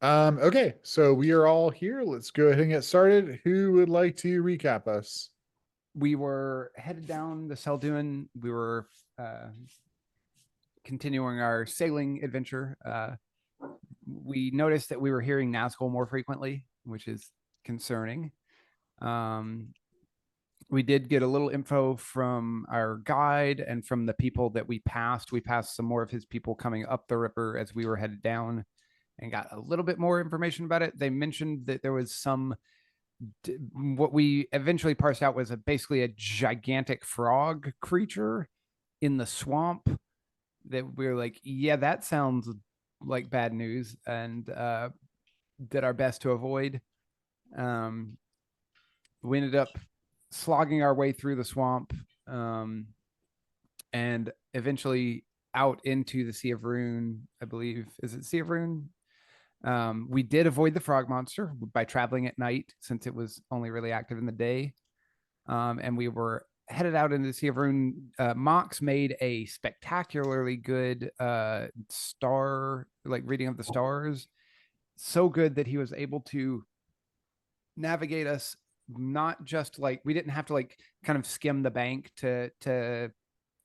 Okay, so we are all here. Let's go ahead and get started. Who would like to recap us? We were headed down the Seldoon. We were uh, continuing our sailing adventure. We noticed that we were hearing Nazgul more frequently, which is concerning. Um, we did get a little info from our guide and from the people that we passed. We passed some more of his people coming up the river as we were headed down and got a little bit more information about it. They mentioned that there was some what we eventually parsed out was basically a gigantic frog creature in the swamp that we were like, yeah, that sounds like bad news, and did our best to avoid. Um, we ended up slogging our way through the swamp, um, and eventually out into the Sea of Rune. I believe, is it Sea of Rune? We did avoid the frog monster by traveling at night since it was only really active in the day. And we were headed out into the Sea of Rune. Mox made a spectacularly good star, like reading of the stars, so good that he was able to navigate us. Not just like we didn't have to like kind of skim the bank to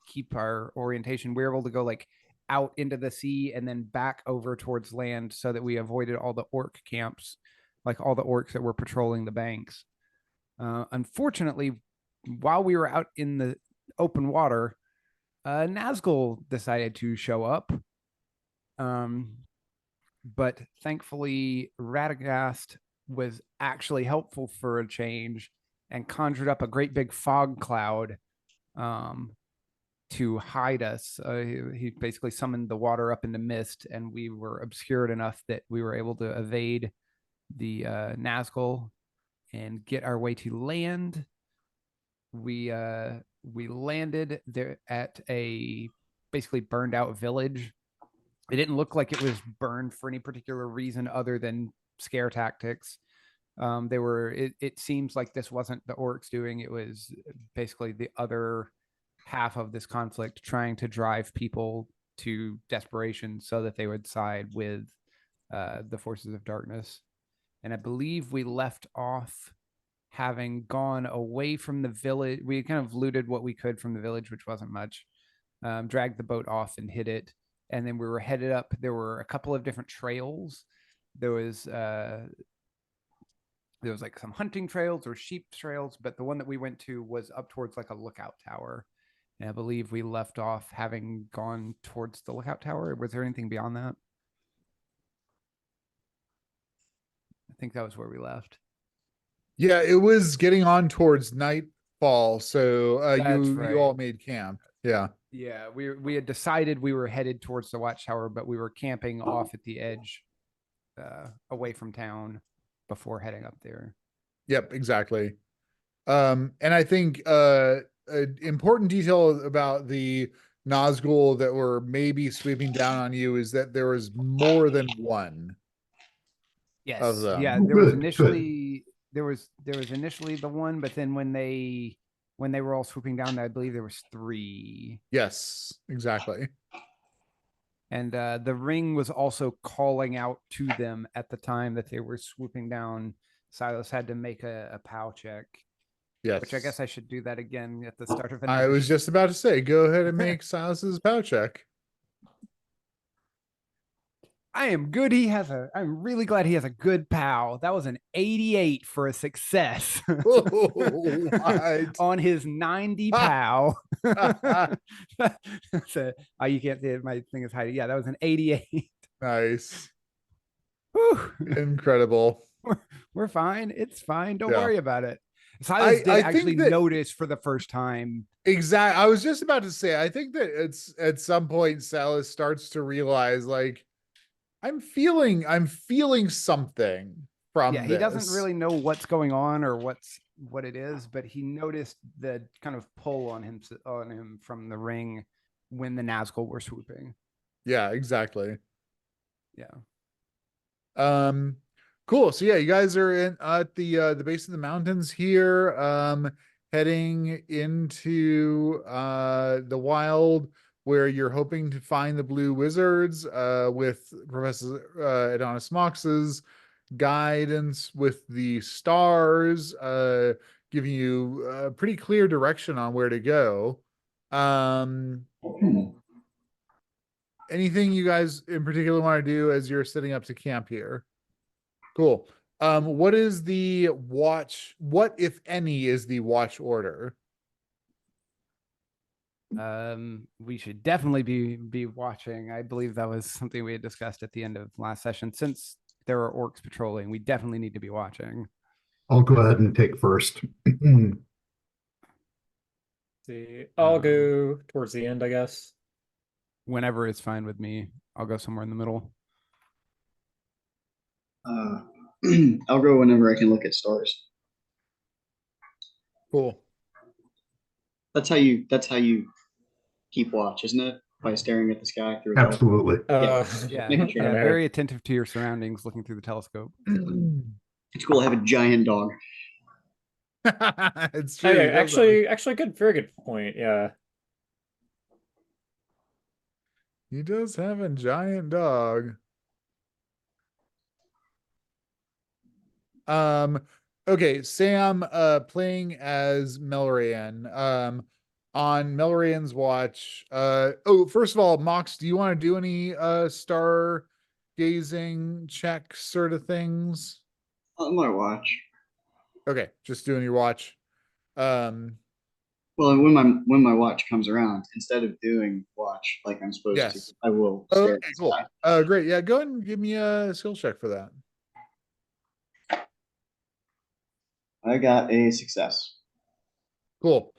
keep our orientation. We were able to go like out into the sea and then back over towards land so that we avoided all the orc camps, like all the orcs that were patrolling the banks. Unfortunately, while we were out in the open water, Nazgul decided to show up. Um, but thankfully, Radagast was actually helpful for a change and conjured up a great big fog cloud um, to hide us. He basically summoned the water up into mist, and we were obscured enough that we were able to evade the Nazgul and get our way to land. We landed there at a basically burned out village. It didn't look like it was burned for any particular reason other than scare tactics. They were. It seems like this wasn't the orcs doing. It was basically the other half of this conflict trying to drive people to desperation so that they would side with the forces of darkness. And I believe we left off having gone away from the village. We kind of looted what we could from the village, which wasn't much. Dragged the boat off and hid it, and then we were headed up. There were a couple of different trails. There was uh, there was like some hunting trails or sheep trails, but the one that we went to was up towards like a lookout tower. And I believe we left off having gone towards the lookout tower. Was there anything beyond that? I think that was where we left. Yeah, it was getting on towards nightfall, so That's you right. all made camp. Yeah. Yeah, we had decided we were headed towards the watchtower, but we were camping off at the edge, away from town, before heading up there. Yep, exactly. And I think an important detail about the Nazgul that were maybe sweeping down on you is that there was more than one of Yes, them. yeah. There was initially the one, but then when they were all swooping down, I believe there was three, Yes, exactly. and the ring was also calling out to them at the time that they were swooping down. Silas had to make a POW check, which I Yes. guess I should do that again at the start of I another. was just about to say, go ahead and make Silas's pow check. I am good. I'm really glad he has a good POW. That was an 88 for a success What? on his 90 POW. So, oh, you can't see it. My thing is hiding. Yeah, that was an 88. Nice. Whew. Incredible. We're fine. It's fine. Don't Yeah. worry about it. Silas did I actually think that notice for the first time. I was just about to say, I think that it's at some point Salas starts to realize like I'm feeling something Yeah, from he doesn't this. really know what's going on or what it is, but he noticed the kind of pull on him from the ring when the Nazgul were swooping. Yeah, exactly. Yeah. Um, cool. So yeah, you guys are in at the base of the mountains here, heading into the wild. where you're hoping to find the blue wizards with Professor Adonis Mox's guidance with the stars, giving you a pretty clear direction on where to go. Anything you guys in particular want to do as you're setting up to camp here? Cool. What is the watch? What, if any, is the watch order? We should definitely be watching. I believe that was something we had discussed at the end of last session. Since there are orcs patrolling, we definitely need to be watching. I'll go ahead and take first. See, I'll go towards the end, I guess. Whenever it's fine with me, I'll go somewhere in the middle. I'll go whenever I can look at stars. Cool. That's how you keep watch, isn't it? By staring at the sky through a telescope. Absolutely. Yeah, Making sure. yeah, very attentive to your surroundings, looking through the telescope. It's cool. I have a giant dog. It's true. Okay, actually, good, very good point. Yeah. He does have a giant dog. Okay, Sam playing as Melrian. On Melrian's watch. First of all, Mox, do you want to do any star gazing check sort of things? On my watch. Okay, just doing your watch. Well, when my watch comes around, instead of doing watch like I'm supposed Yes. to, I will stare Okay, at the cool. sky. Great. Yeah, go ahead and give me a skill check for that. I got a success. Cool.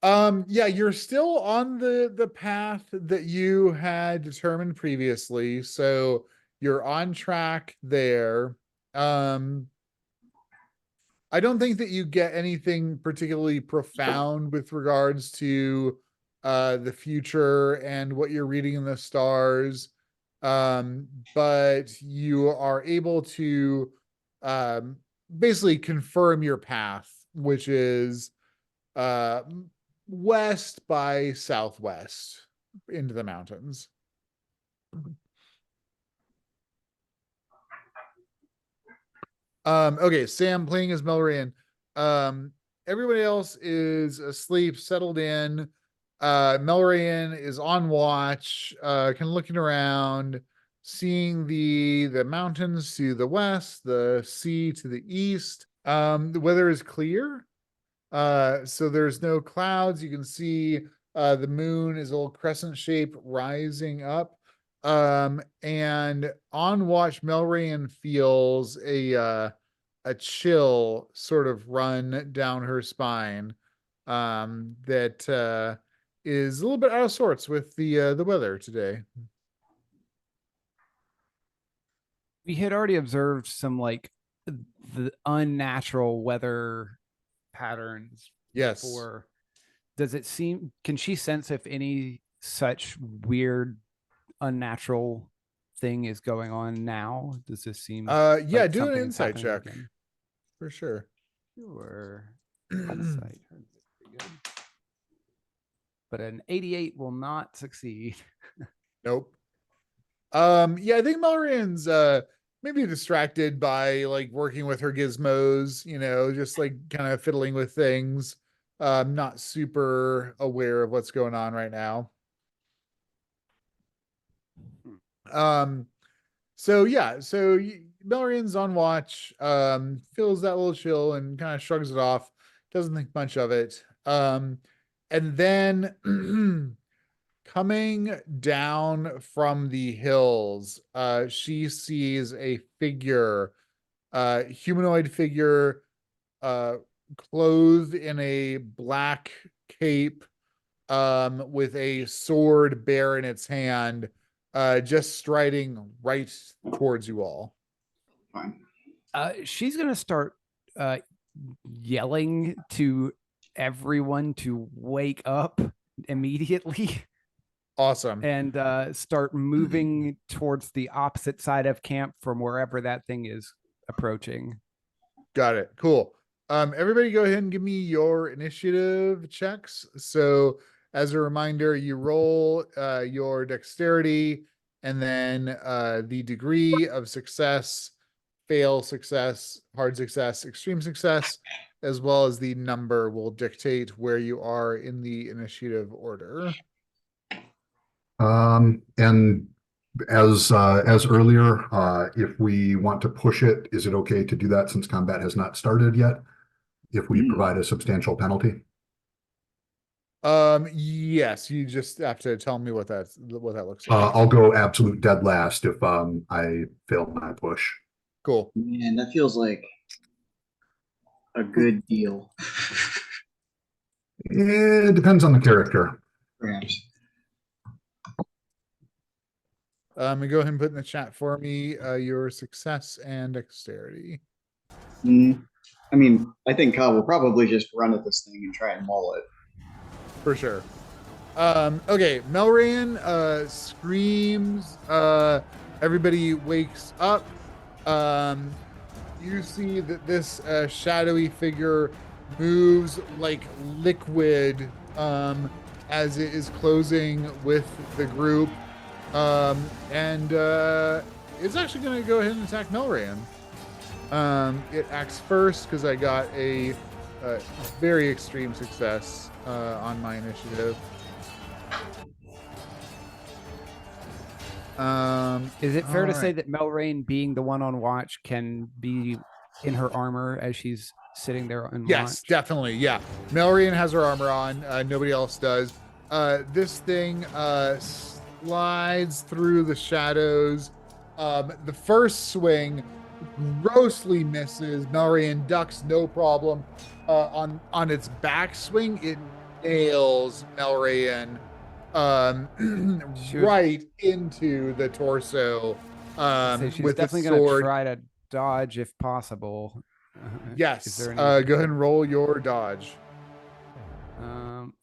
Yeah, you're still on the path that you had determined previously, so you're on track there. I don't think that you get anything particularly profound with regards to the future and what you're reading in the stars. But you are able to basically confirm your path, which is west by southwest into the mountains. Okay, Sam playing as Melrian. Everybody else is asleep, settled in. Melrian is on watch, kind of looking around, seeing the mountains to the west, the sea to the east. The weather is clear. So there's no clouds. You can see the moon is a little crescent shape rising up. And on watch, Melrian feels a chill sort of run down her spine that is a little bit out of sorts with the weather today. We had already observed some like the unnatural weather patterns. Yes. Before. Does it seem? Can she sense if any such weird, unnatural thing is going on now? Does this seem? Yeah, like do an something is insight happening check again? for sure. Sure. Insight. Pretty good. But an 88 will not succeed. Nope. Yeah, I think Melrian's maybe distracted by like working with her gizmos, just like kind of fiddling with things. Not super aware of what's going on right now. So Melrian's on watch, feels that little chill and kind of shrugs it off, doesn't think much of it. And then coming down from the hills, she sees a figure, humanoid figure, clothed in a black cape, with a sword bare in its hand, just striding right towards you all. Fine. She's gonna start yelling to everyone to wake up immediately. Awesome. And start moving towards the opposite side of camp from wherever that thing is approaching. Got it. Cool. Everybody go ahead and give me your initiative checks. So As a reminder, you roll your dexterity and then the degree of success, fail success, hard success, extreme success, as well as the number will dictate where you are in the initiative order. And as earlier, if we want to push it, is it okay to do that since combat has not started yet? If we provide a substantial penalty? Yes, you just have to tell me what that looks like. I'll go absolute dead last if I fail my push. Cool. Man, that feels like a good deal. It depends on the character. Perhaps. And go ahead and put in the chat for me your success and dexterity. I mean, I think Cobb will probably just run at this thing and try and maul it. For sure. Okay, Melran screams. Everybody wakes up. You see that this shadowy figure moves like liquid as it is closing with the group. And it's actually going to go ahead and attack Melran. It acts first because I got a very extreme success on my initiative. Is it fair to say alright. that Melrain, being the one on watch, can be in her armor as she's sitting there on Yes, watch? definitely. Yeah. Melrian has her armor on. Nobody else does. This thing slides through the shadows. The first swing grossly misses. Melrian ducks no problem. On its backswing, it nails Melrian right into the torso So she's with the definitely going to sword. try to dodge if possible. Is Yes. there Go any- ahead and roll your dodge.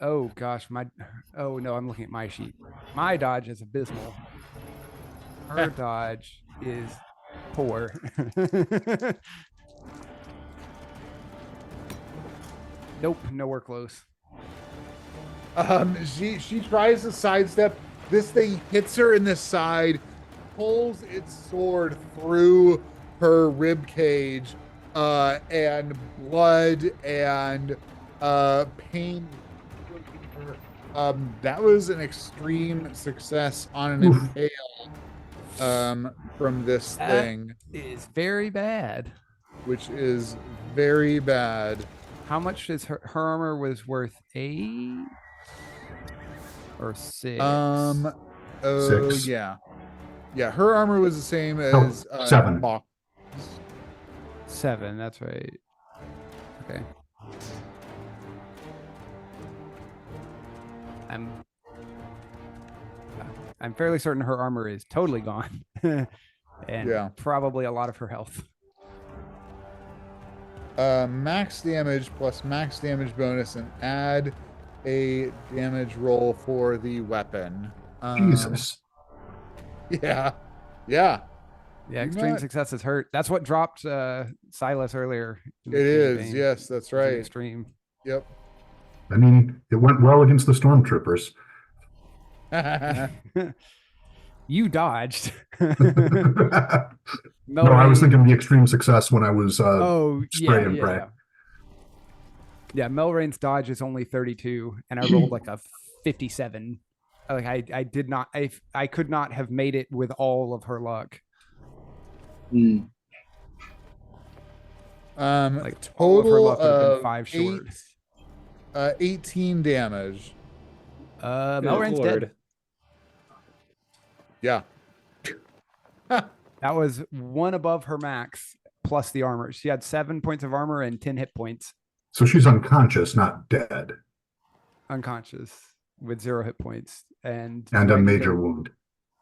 Oh gosh, oh no, I'm looking at my sheet. My dodge is abysmal. Her dodge is poor. Nope, nowhere close. She tries to sidestep. This thing hits her in the side, pulls its sword through her rib cage, and blood and pain. That was an extreme success on an Oof. impale from this That- thing, Is very bad. which is very bad. How much is her armor was worth 8 or 6? Oh 6. yeah, her armor was the same No, as 7. Mock. 7, that's right. Okay. I'm fairly certain her armor is totally gone. And Yeah. probably a lot of her health. Max damage plus max damage bonus and add a damage roll for the weapon. Jesus. Yeah. Yeah, You extreme not- success is hurt. That's what dropped Silas earlier. in It the is. campaign. Yes, that's It was an right. Extreme. Yep. I mean, it went well against the stormtroopers. You dodged. No, I was Melrain- thinking the extreme success when I was Oh, spray yeah, and yeah, pray. yeah. Yeah, Melrain's dodge is only 32, and I rolled like a 57. Like I did not, I could not have made it with all of her luck. Hmm. Like all of her Total luck would have been of 5 short. 18 damage. Good Melrain's Lord. dead. Yeah. That was 1 above her max plus the armor. She had 7 points of armor and 10 hit points, So she's unconscious, not dead, unconscious with 0 hit points and and a 90 major hit- wound.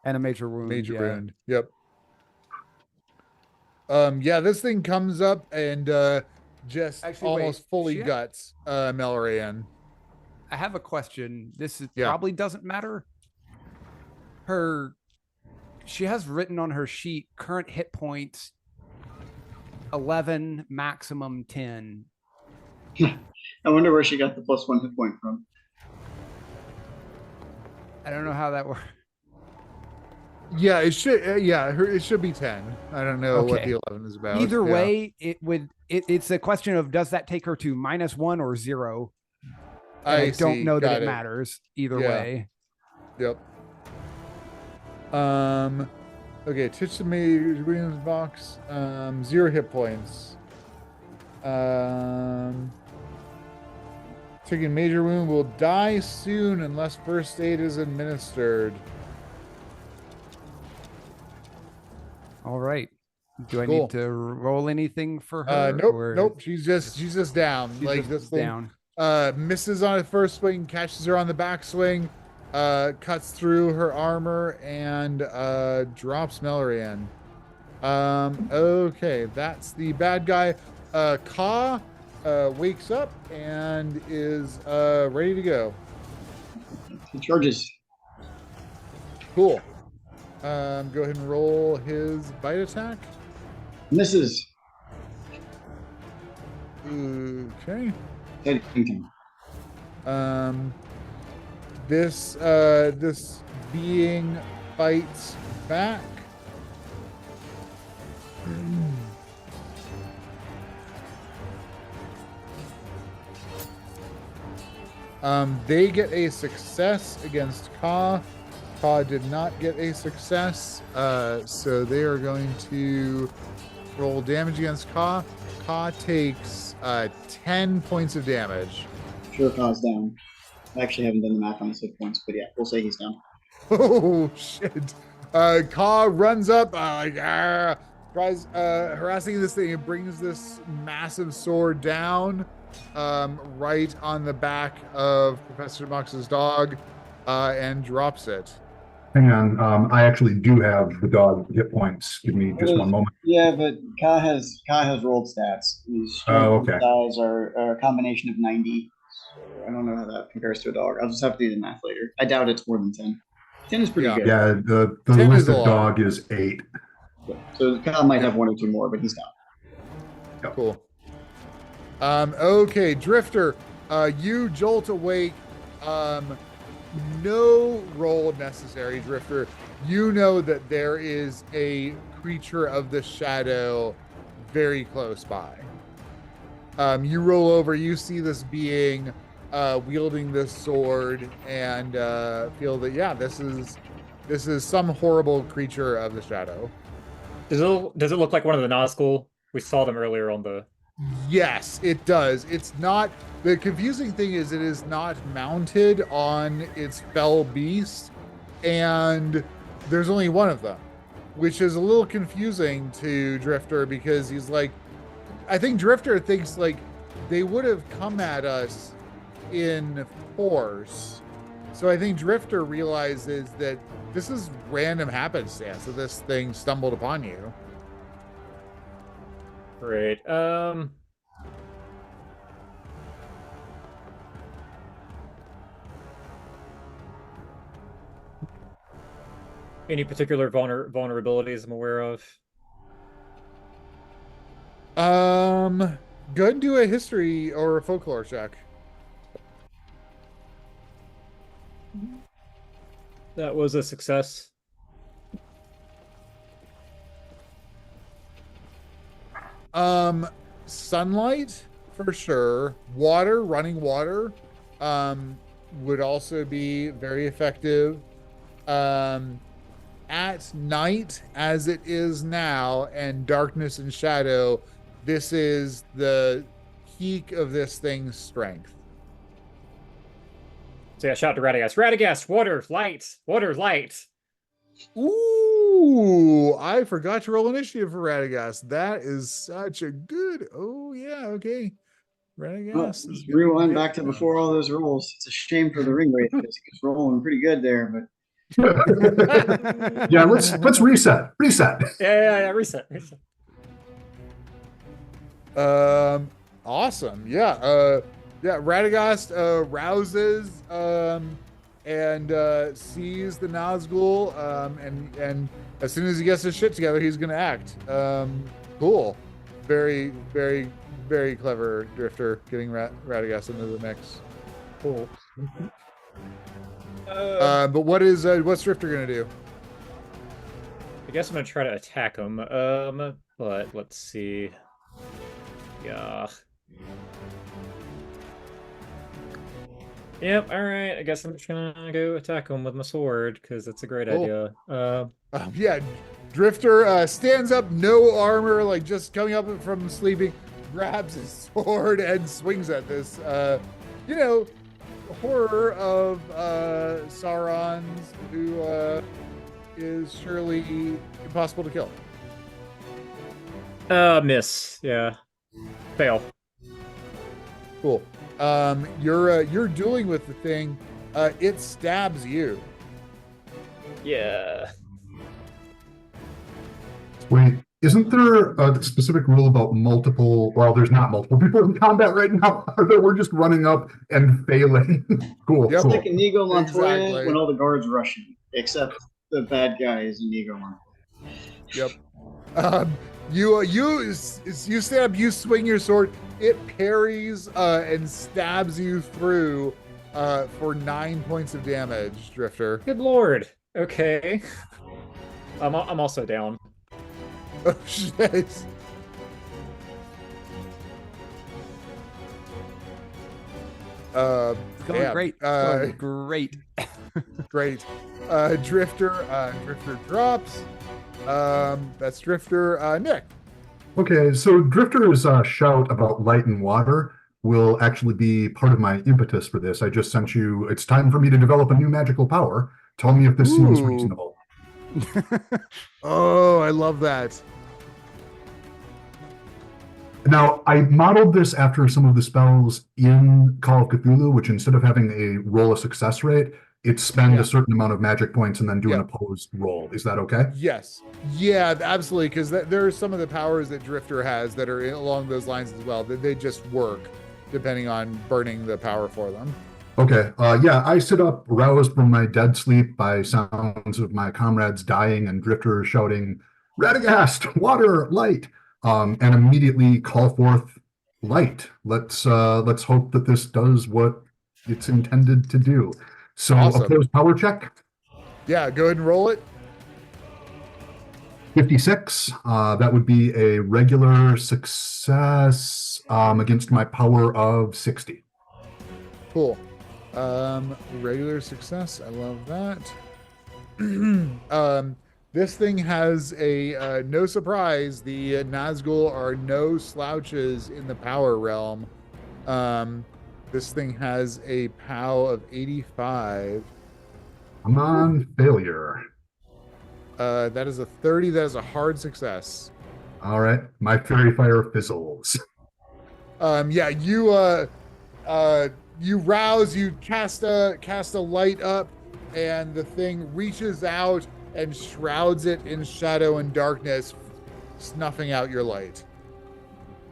and a major wound. Major yeah. wound. Yep. Yeah, this thing comes up and just Actually, wait, almost fully she had- guts Melrian. I have a question. This is Yeah. probably doesn't matter. She has written on her sheet current hit points 11, maximum 10. I wonder where she got the +1 hit point from. I don't know how that works. Yeah, it should. It should be 10. I don't know what Okay. the 11 is about. Either Yeah. way, it's a question of does that take her to -1 or 0? And I don't see. know that Got it matters either Yeah. way. Yep. Okay, Titch the Major Williams box. 0 hit points. Taking major wound will die soon unless first aid is administered. All right. Do I Cool. need to roll anything for her? Nope, or nope. She's just down. she's Like just this thing down? misses on a first swing, catches her on the back swing, cuts through her armor, and drops Melorian. Okay, that's the bad guy. Ka wakes up and is ready to go. He charges. Cool. Go ahead and roll his bite attack. Misses. Okay. Thinking. This being fights back. They get a success against Ka. Ka did not get a success, so they are going to roll damage against Ka. Ka takes 10 points of damage. Sure, Ka's down. I actually haven't done the math on his hit points, but yeah, we'll say he's down. Oh shit! Ka runs up, tries harassing this thing and brings this massive sword down, right on the back of Professor Mox's dog, and drops it. Hang on, I actually do have the dog hit points. Give me just one moment. Yeah, but Ka has rolled stats. His strength Oh, and okay. size are a combination of 90. So I don't know how that compares to a dog. I'll just have to do the math later. I doubt it's more than 10. 10 is pretty Yeah. good. Yeah, the 10 is listed a lot. dog is 8. So Ka might have 1 or 2 more, but he's down. Cool. Okay, Drifter, you jolt awake. No roll necessary, Drifter. You know that there is a creature of the shadow very close by. You roll over, you see this being wielding this sword, and feel that this is some horrible creature of the shadow. Does it look like one of the Nazgul? We saw them earlier on the. Yes, it does. It's not. The confusing thing is it is not mounted on its fell beast, and there's only one of them, which is a little confusing to Drifter because he's like, I think Drifter thinks like they would have come at us in force. So I think Drifter realizes that this is random happenstance that this thing stumbled upon you. Great. Any particular vulnerabilities I'm aware of? Go ahead and do a history or a folklore check. That was a success. Sunlight for sure. Water, running water, would also be very effective. At night, as it is now, and darkness and shadow, this is the peak of this thing's strength. So yeah, shout to Radagast. Radagast, water, light, water, light. Ooh, I forgot to roll initiative for Radagast. That is such a good. Oh yeah, okay. Radagast is gonna Rewind get back to that. before all those rolls. It's a shame for the ring race because he was rolling pretty good there, but Yeah, let's reset. Yeah, reset. Awesome. Yeah. Radagast rouses and sees the Nazgul, and as soon as he gets his shit together, he's gonna act. Cool. Very, very, very clever Drifter getting Radagast into the mix. Cool. But what's Drifter gonna do? I guess I'm gonna try to attack him. But let's see. Yeah. Yep. All right. I guess I'm just gonna go attack him with my sword because that's a great Cool. idea. Yeah, Drifter stands up, no armor, like just coming up from sleeping, grabs his sword and swings at this. Horror of Sauron's, who is surely impossible to kill. Miss. Yeah. Fail. Cool. You're dueling with the thing. It stabs you. Yeah. Wait, isn't there a specific rule about multiple? Well, there's not multiple people in combat right now. We're just running up and failing. Cool. Yep. Cool. Like Inigo Montoya Exactly. when all the guards rush him, except the bad guy is Inigo Montoya. Yep. You stand up, you swing your sword, it parries and stabs you through for 9 points of damage, Drifter. Good lord. Okay. I'm also down. Oh shit. It's going damn. great. It's going great. Great. Drifter drops. That's Drifter. Nick. Okay, so Drifter's shout about light and water will actually be part of my impetus for this. I just sent you, it's time for me to develop a new magical power. Tell me if this seems Ooh. reasonable. Oh, I love that. Now, I modeled this after some of the spells in Call of Cthulhu, which instead of having a roll a success rate, it spend Yeah. a certain amount of magic points and then do an Yeah. opposed roll. Is that okay? Yes. Yeah, absolutely. Because there are some of the powers that Drifter has that are along those lines as well. That they just work depending on burning the power for them. Okay. Yeah, I sit up, roused from my dead sleep by sounds of my comrades dying and Drifter shouting, "Radagast, water, light," and immediately call forth light. Let's hope that this does what it's intended to do. So, Awesome. opposed power check. Yeah, go ahead and roll it. 56. That would be a regular success against my power of 60. Cool. Regular success. I love that. This thing has a no surprise. The Nazgul are no slouches in the power realm. This thing has a POW of 85. I'm on failure. That is a 30. That is a hard success. All right. My fairy fire fizzles. Yeah, you rouse, you cast a light up, and the thing reaches out and shrouds it in shadow and darkness, snuffing out your light.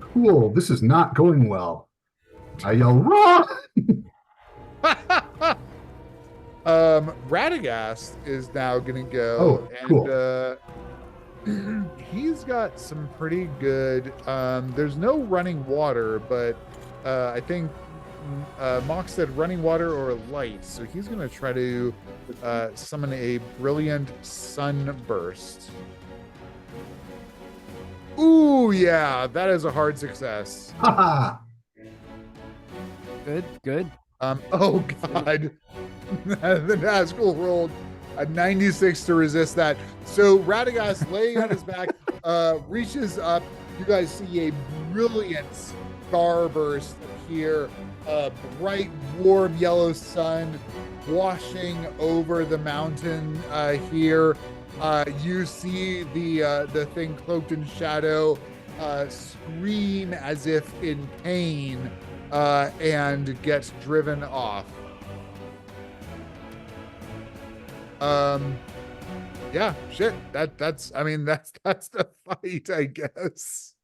Cool. This is not going well. I yell, "Run!" Radagast is now gonna go, Oh, and he's got some pretty good. There's no running water, but I think Mock said running water or light, so he's gonna try to summon a brilliant sunburst. Ooh, yeah, that is a hard success. Haha. Good. Oh god, the Nazgul rolled a 96 to resist that. So Radagast, laying on his back, reaches up. You guys see a brilliant starburst appear, a bright, warm yellow sun washing over the mountain here. You see the thing cloaked in shadow scream as if in pain and gets driven off. Yeah, shit. That's the fight, I guess.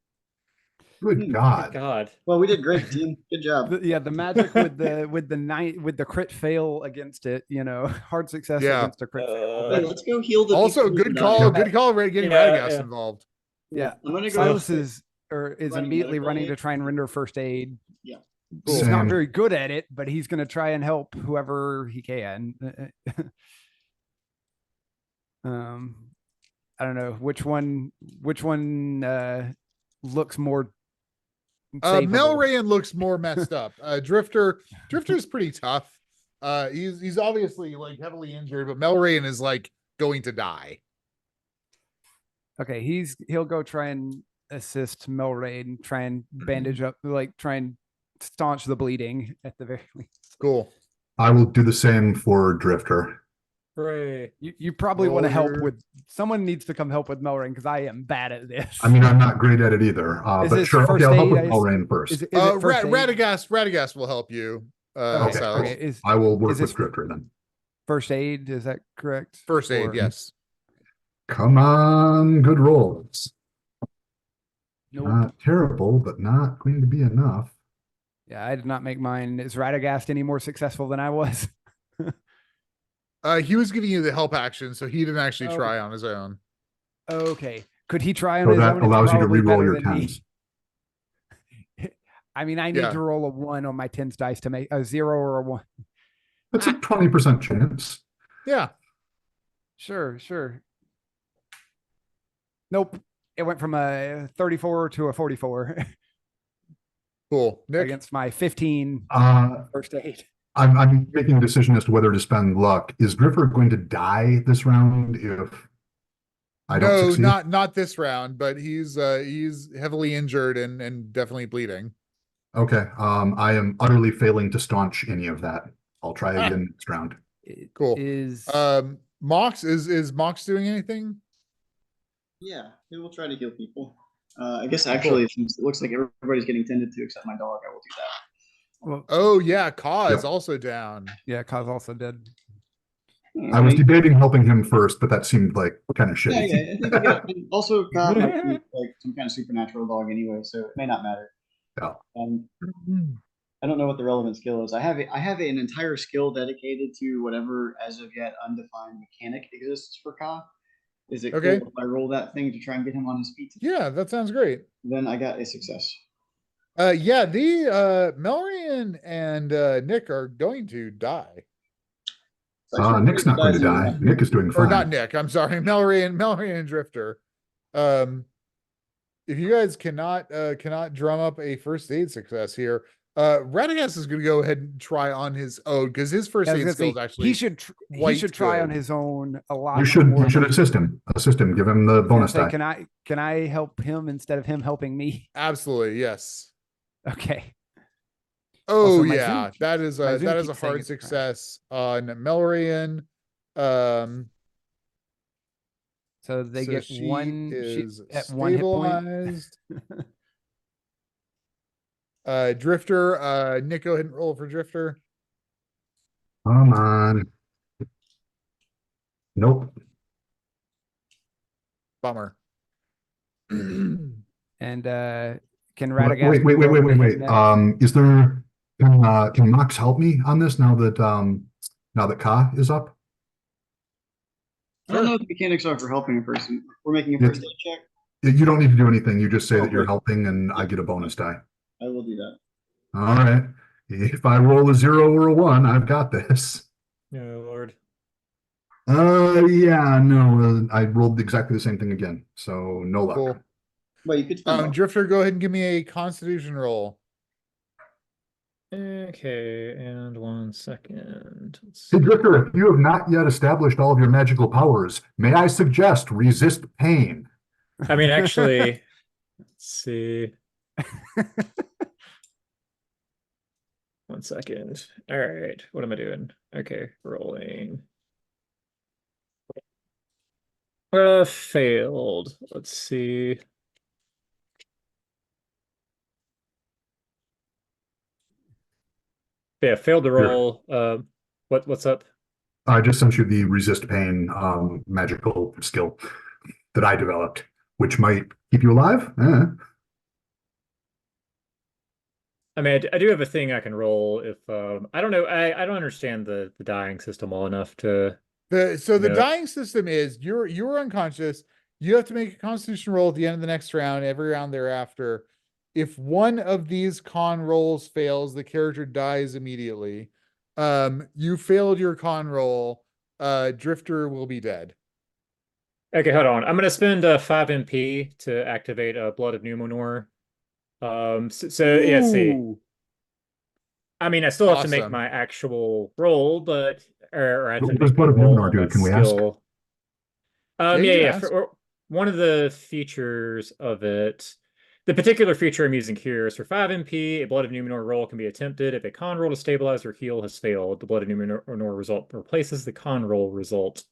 Good God. God. Well, we did great, team. Good job. The magic with the crit fail against it, hard success Yeah. against a crit fail. Hey, let's go heal the. Also, people who good died. call. Good call. Getting Yeah, Radagast yeah. involved. Yeah. I'm gonna go. Silas is Running immediately medical running aid. to try and render first aid. He's Cool. not Same. very good at it, but he's going to try and help whoever he can. I don't know which one looks more savable. Melrayan looks more messed up. Drifter's pretty tough. He's obviously like heavily injured, but Melrayan is like going to die. Okay, he'll go try and assist Melraid, try and bandage up, like try and staunch the bleeding at the very least. Cool. I will do the same for Drifter. Hooray. You probably want to help Roller. with someone needs to come help with Melrain because I am bad at this. I mean, I'm not great at it either. Is But this sure, first okay, I'll help with aid? Melrain first. Is it first aid? Radagast will help you. Okay, Silas. okay. Is I will work is with this- Drifter then. first aid, is that correct? First aid, Or- yes. Come on, good rolls. Nope. Not terrible, but not going to be enough. Yeah, I did not make mine. Is Radagast any more successful than I was? He was giving you the help action, so he didn't actually Okay. try on his own. Okay. Could he try on So his that own? It's allows you to probably re-roll better your than me. tens. I mean, I need Yeah. to roll a 1 on my tens dice to make a 0 or a 1. It's a 20% chance. Yeah. Sure. Nope. It went from a 34 to a 44 Cool. Nick. against my 15 Uh, first aid. I'm making a decision as to whether to spend luck. Is Drifter going to die this round if I don't No, succeed? not this round, but he's heavily injured and definitely bleeding. Okay. I am utterly failing to staunch any of that. I'll try Ah. again next round. It Cool. Is Mox is Mox doing anything? Yeah, we will try to heal people. I guess actually, since it looks like everybody's getting tended to except my dog, I will do that. well, Oh yeah, Ka is Yep. also down. yeah, Kaz also dead. I was Alright. debating helping him first, but that seemed like kind of Yeah, shitty. yeah. I think we got, and also, God might be like some kind of supernatural dog anyway, so it may not matter. Yeah. I don't know what the relevant skill is. I have an entire skill dedicated to whatever as of yet undefined mechanic exists for Ka. Is it Okay. cool if I roll that thing to try and get him on his feet? Yeah, that sounds great. Then I got a success. Yeah, the Melrian and Nick are going to die. So I Nick's not going to dice die. in- Nick is doing Or fine. not Nick, I'm sorry. Melrian and Drifter. If you guys cannot drum up a first aid success here, Radagast is gonna go ahead and try on his own because his first Yeah, I was aid gonna say, skills actually he should he quite should try on good. his own a lot. You should more than- assist him. Assist him. Give him the bonus Say, die. can I help him instead of him helping me? Absolutely, yes. Okay. Oh Also, my yeah, Zoom- that is my a Zoom that is a keeps saying hard it's crashed. success on Melrian. So they so get she one is at 1 hit point. stabilized. Drifter, Nick, go ahead and roll for Drifter. Come on. Nope. Bummer. And can Wait, Radagast wait, wait, go wait, to wait, his wait. next? Is there can Mox help me on this now that Ka is up? I don't know what the mechanics are for helping a person. We're making a Yeah. first aid check. You don't need to do anything. You just say that you're Okay. helping and I get a bonus die. I will do that. All right. If I roll a 0 or a 1, I've got this. Oh Lord. Yeah, no, I rolled exactly the same thing again. So no luck. Cool. Well, you could spend luck. Drifter, go ahead and give me a Constitution roll. Okay, and 1 second. Let's Hey, see. Drifter, if you have not yet established all of your magical powers, may I suggest resist pain? I mean, actually, let's see. 1 second. All right, what am I doing? Okay, rolling. Failed. Let's see. Yeah, failed to roll. What's up? I just sent you the resist pain magical skill that I developed, which might keep you alive. I mean, I do have a thing I can roll if I don't know. I don't understand the dying system well enough to. The Yeah. dying system is you're unconscious. You have to make a Constitution roll at the end of the next round, every round thereafter. If one of these con rolls fails, the character dies immediately. You failed your con roll. Drifter will be dead. Okay, hold on. I'm gonna spend 5 MP to activate Blood of Numenor. Yeah, see. Ooh, I mean, I still have to make awesome. my actual roll, but or I have to What does make my Blood of roll Numenor on do? that Can we ask? skill. Yeah, you Yeah, can yeah. ask. One of the features of it, the particular feature I'm using here is for 5 MP, a Blood of Numenor roll can be attempted if a con roll to stabilize or heal has failed. The Blood of Numenor result replaces the con roll result.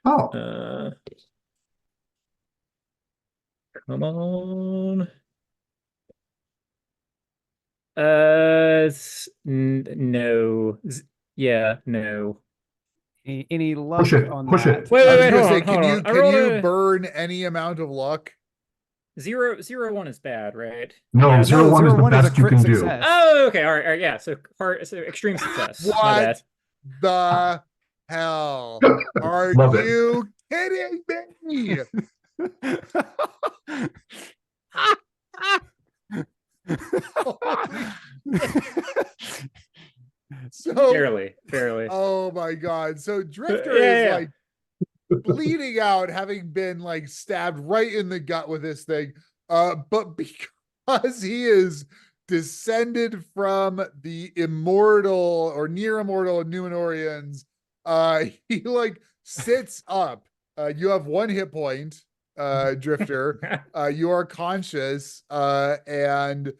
Oh, Uh, Come on. No. Yeah, no. Any luck push it, on push that? it. Wait, I wait, was wait, gonna hold say, on, hold on. I can rolled you a burn any amount of luck? 0, 1 is bad, right? No, Yeah, zero No, one is the 0-1 is a best you crit can do. success. Oh, okay, all right, yeah. So extreme success. My What bad. the hell? Are Love it. you kidding me? Holy so, Barely. oh my god. So Drifter Yeah, is yeah. like bleeding out, having been like stabbed right in the gut with this thing. But because he is descended from the immortal or near immortal Numenorians, he like sits up. You have 1 hit point, Drifter. You are conscious, and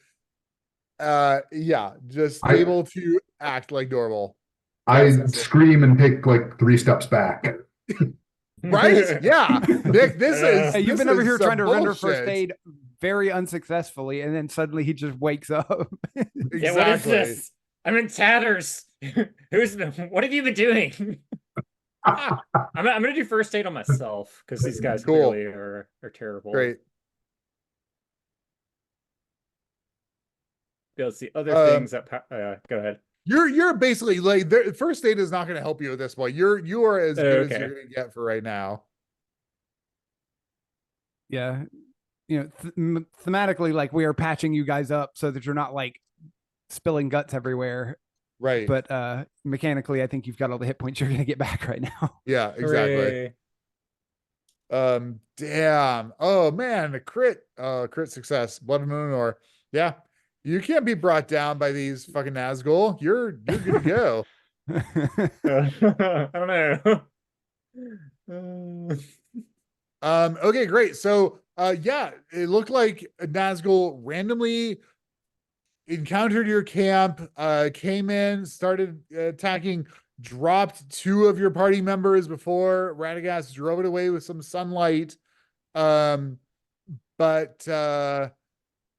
yeah, just I- able to act like normal. I That's insane. scream and take like 3 steps back. Right? Yeah. Nick, this is Hey, you've this been over is here some trying to render first bullshit. aid very unsuccessfly, and then suddenly he just wakes up. Exactly. Yeah, what is this? I'm in tatters. What have you been doing? I'm gonna do first aid on myself because these guys Cool. clearly are terrible. Great. Yeah, let's see other Um, things that go ahead. You're basically like first aid is not going to help you at this point. You are as good as Okay. you're going to get for right now. Yeah, you know, thematically, like we are patching you guys up so that you're not like spilling guts everywhere. Right. But mechanically, I think you've got all the hit points you're going to get back right now. Yeah, exactly. Hooray. Damn. Oh man, a crit success. Blood of Numenor. Yeah. You can't be brought down by these fucking Nazgul. You're good to go. I don't know. Okay, great. So yeah, it looked like Nazgul randomly encountered your camp, came in, started attacking, dropped 2 of your party members before Radagast drove it away with some sunlight. But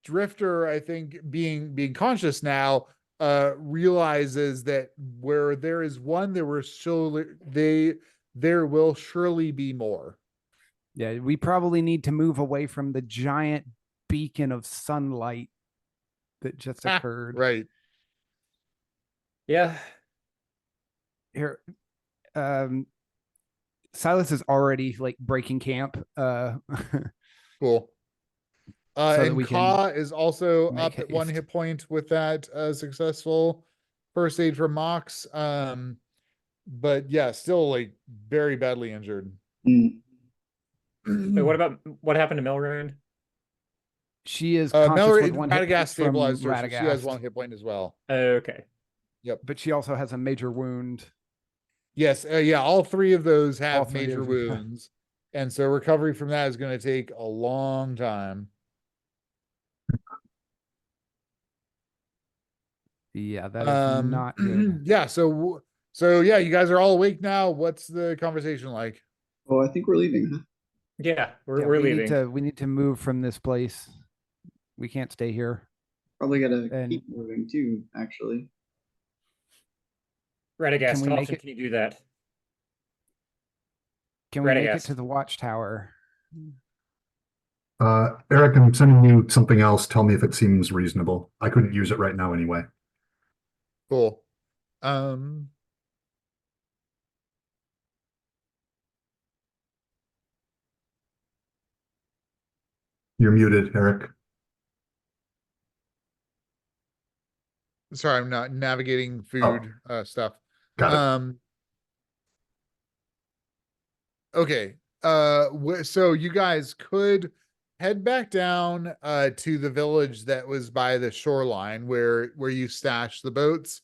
Drifter, I think, being conscious now, realizes that where there is one, there will surely be more. Yeah, we probably need to move away from the giant beacon of sunlight that just occurred. Right. Yeah. Here, Silas is already like breaking camp. Cool. So that and we can Ka is also make up at 1 haste. hit point with that successful first aid from Mox. But yeah, still like very badly injured. Mm. Wait, what happened to Melrune? She is conscious Melry, with 1 hit point Radagast from stabilized her, so she has Radagast, 1 hit point as well. Okay. but she also has a major wound. Yes, yeah, all 3 of those All have 3 major of them. wounds, and so recovery from that is going to take a long time. Yeah, that is not good. Yeah, so yeah, you guys are all awake now. What's the conversation like? Oh, I think we're leaving. Huh? Yeah, Yeah, we're we leaving. we need to move from this place. We can't stay here. Probably gotta And- keep moving too, actually. Radagast, Can we how make often it- can you do that? Can we make it Radagast. to the watchtower? Eric, I'm sending you something else. Tell me if it seems reasonable. I couldn't use it right now anyway. Cool. You're muted, Eric. sorry, I'm not navigating food stuff. Got it. Okay. So you guys could head back down to the village that was by the shoreline where you stashed the boats.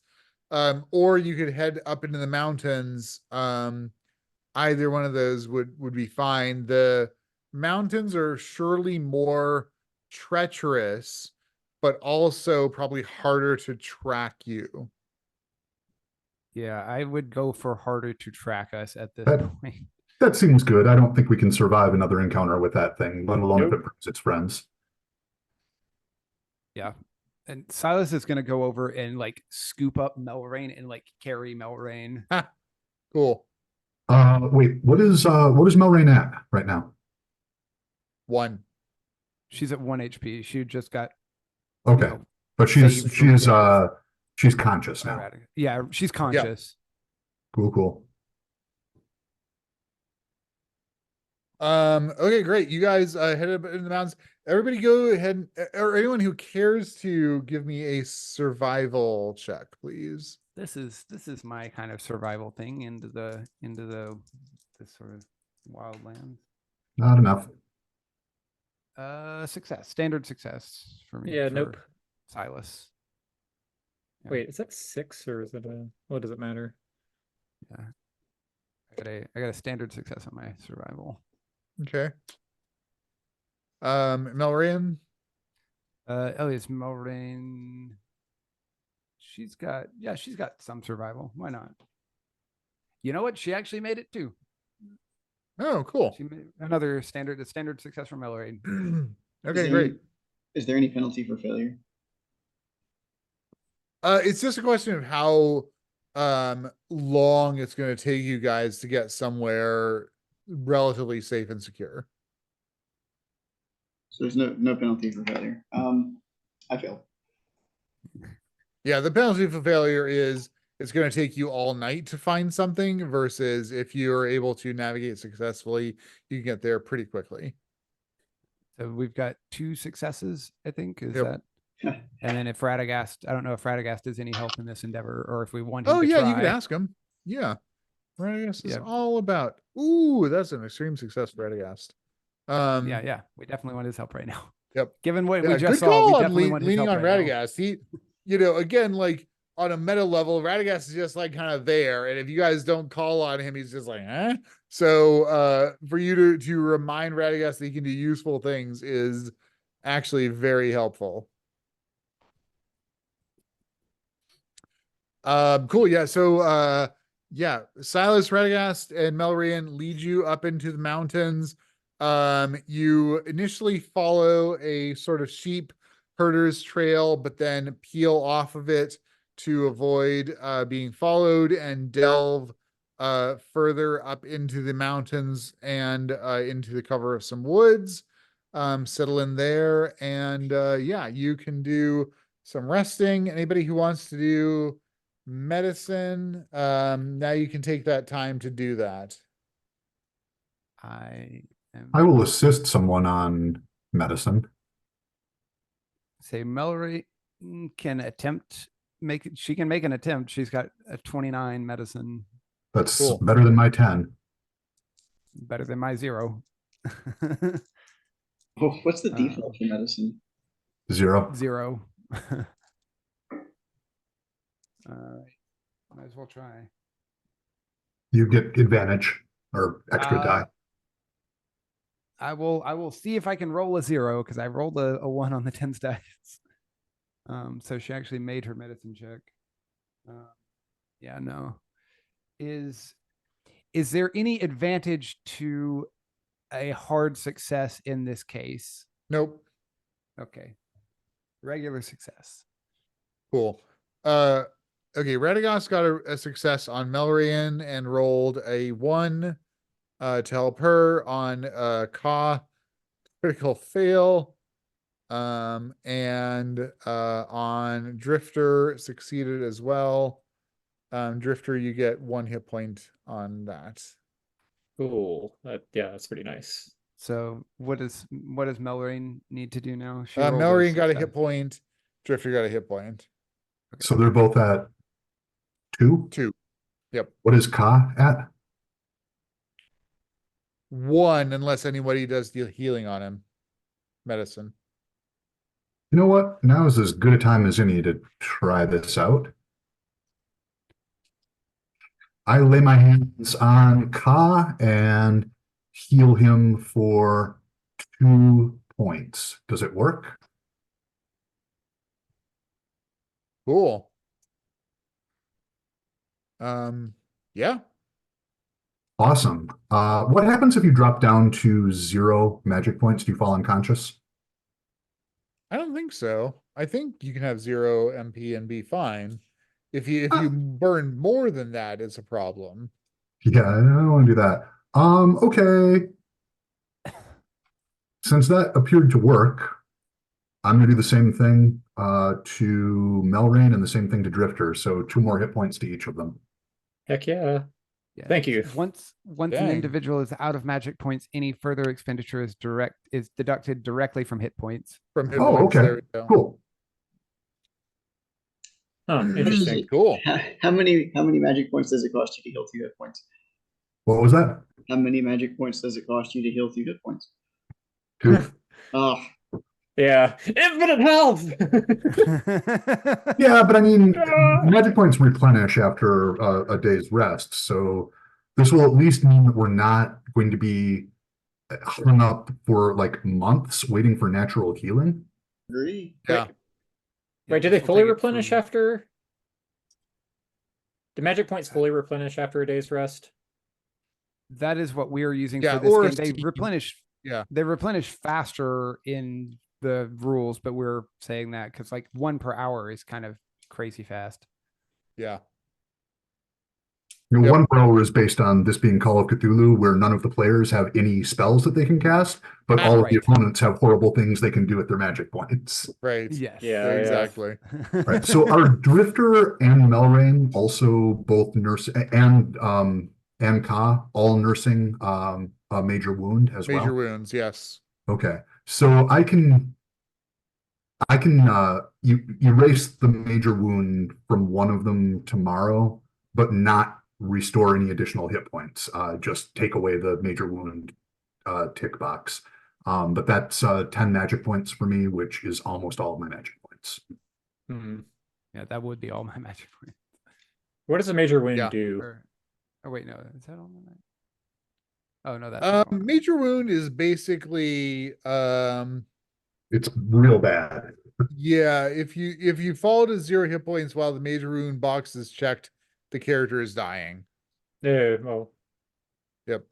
Or you could head up into the mountains. Either one of those would be fine. The mountains are surely more treacherous, but also probably harder to track you. Yeah, I would go for harder to track us at this That- point. That seems good. I don't think we can survive another encounter with that thing, let alone if Nope. it brings its friends. Yeah. And Silas is gonna go over and like scoop up Melrain and like carry Melrain. Cool. Wait, what is Melrain at right now? 1. She's at 1 HP. She just got Okay, know, but saved from she's conscious now. erratic. Yeah, she's conscious. Cool. Okay, great. You guys head up in the mountains. Everybody go ahead, or anyone who cares to give me a survival check, please. This is my kind of survival thing into the this sort of wildlands. Not enough. Success. Standard success for me. Yeah, for nope. Silas. Yeah. Wait, is that 6 or is it what does it matter? Yeah. I got a standard success on my survival. Okay. Melrian. It's Melrain. She's got some survival. Why not? You know what? She actually made it too. Oh, cool. She made another standard success from Melrain. Okay, great. Is there any penalty for failure? It's just a question of how long it's going to take you guys to get somewhere relatively safe and secure. So there's no penalty for failure. I failed. Yeah, the penalty for failure is it's going to take you all night to find something versus if you're able to navigate successfully, you can get there pretty quickly. So we've got 2 successes, I think. Is Yep. that? And then if Radagast, I don't know if Radagast does any help in this endeavor, or if we want him Oh to yeah, try. you could ask him. Yeah. Radagast is Yeah. all about. Ooh, that's an extreme success for Radagast. Yeah, we definitely want his help right now. Yep. Given what Yeah, we good just saw, call we on definitely want his leaning help on right now. Radagast. He, again, like on a meta level, Radagast is just like kind of there, and if you guys don't call on him, he's just like, eh. So, for you to remind Radagast that he can do useful things is actually very helpful. Cool. Yeah. So, yeah, Silas, Radagast, and Melrian lead you up into the mountains. You initially follow a sort of sheep herder's trail, but then peel off of it to avoid being followed and delve further up into the mountains and into the cover of some woods. Settle in there, and yeah, you can do some resting. Anybody who wants to do medicine, now you can take that time to do that. I will assist someone on medicine. say Melrain can she can make an attempt. She's got a 29 medicine. That's Cool. better than my 10. Better than my 0. What's the default for medicine? 0. 0. Might as well try. You get advantage or extra die. I will see if I can roll a 0 because I rolled a 1 on the 10s dice. So she actually made her medicine check. Yeah, no. Is there any advantage to a hard success in this case? Nope. Okay. Regular success. Cool. Okay, Radagast got a success on Melrian and rolled a 1 to help her on Ka, critical fail. And on Drifter succeeded as well. Drifter, you get 1 hit point on that. Cool. Yeah, that's pretty nice. So what does Melrain need to do now? She Melrian got a hit point. Drifter got a hit point. So they're both at 2. 2. Yep. What is Ka at? 1, unless anybody does the healing on him. Medicine. You know what? Now is as good a time as any to try this out. I lay my hands on Ka and heal him for 2 points. Does it work? Cool. Yeah. Awesome. What happens if you drop down to 0 magic points? Do you fall unconscious? I don't think so. I think you can have 0 MP and be fine. If you burn more than that, it's a problem. Yeah, I don't want to do that. Okay. Since that appeared to work, I'm gonna do the same thing to Melrain and the same thing to Drifter. So 2 more hit points to each of them. Heck yeah. Yeah. Thank you. Once an Dang. individual is out of magic points, any further expenditure is deducted directly from hit points. From hit Oh, points, okay. there we go. Cool. Huh, interesting. Cool. How many magic points does it cost you to heal 2 hit points? What was that? How many magic points does it cost you to heal 2 hit points? 2. Oh, Yeah. Infinite health. Yeah, but I mean, Ah. magic points replenish after a day's rest. So this will at least mean that we're not going to be hung up for like months waiting for natural healing. agree. Yeah. Wait, do they fully replenish after? Do magic points fully replenish after a day's rest? That is what we are using Yeah, for this or game. a They steam. replenish. Yeah. They replenish faster in the rules, but we're saying that because like 1 per hour is kind of crazy fast. Yeah. You know, Yep. 1 per hour is based on this being Call of Cthulhu, where none of the players have any spells that they can cast, but all of the Right. opponents have horrible things they can do with their magic points. Right. Yes. Yeah. Exactly. Right. So are Drifter and Melrain also both nurse and Ka all nursing a major wound as Major well? wounds, yes. Okay. So I can erase the major wound from one of them tomorrow, but not restore any additional hit points. Just take away the major wound tick box. But that's 10 magic points for me, which is almost all of my magic points. Hmm. Yeah, that would be all my magic points. What does a major wound Yeah. do? Oh wait, no, is that all my magic? Oh no, that's Major wound is basically It's real bad. yeah, if you fall to 0 hit points while the major wound box is checked, the character is dying. No, well, Yep.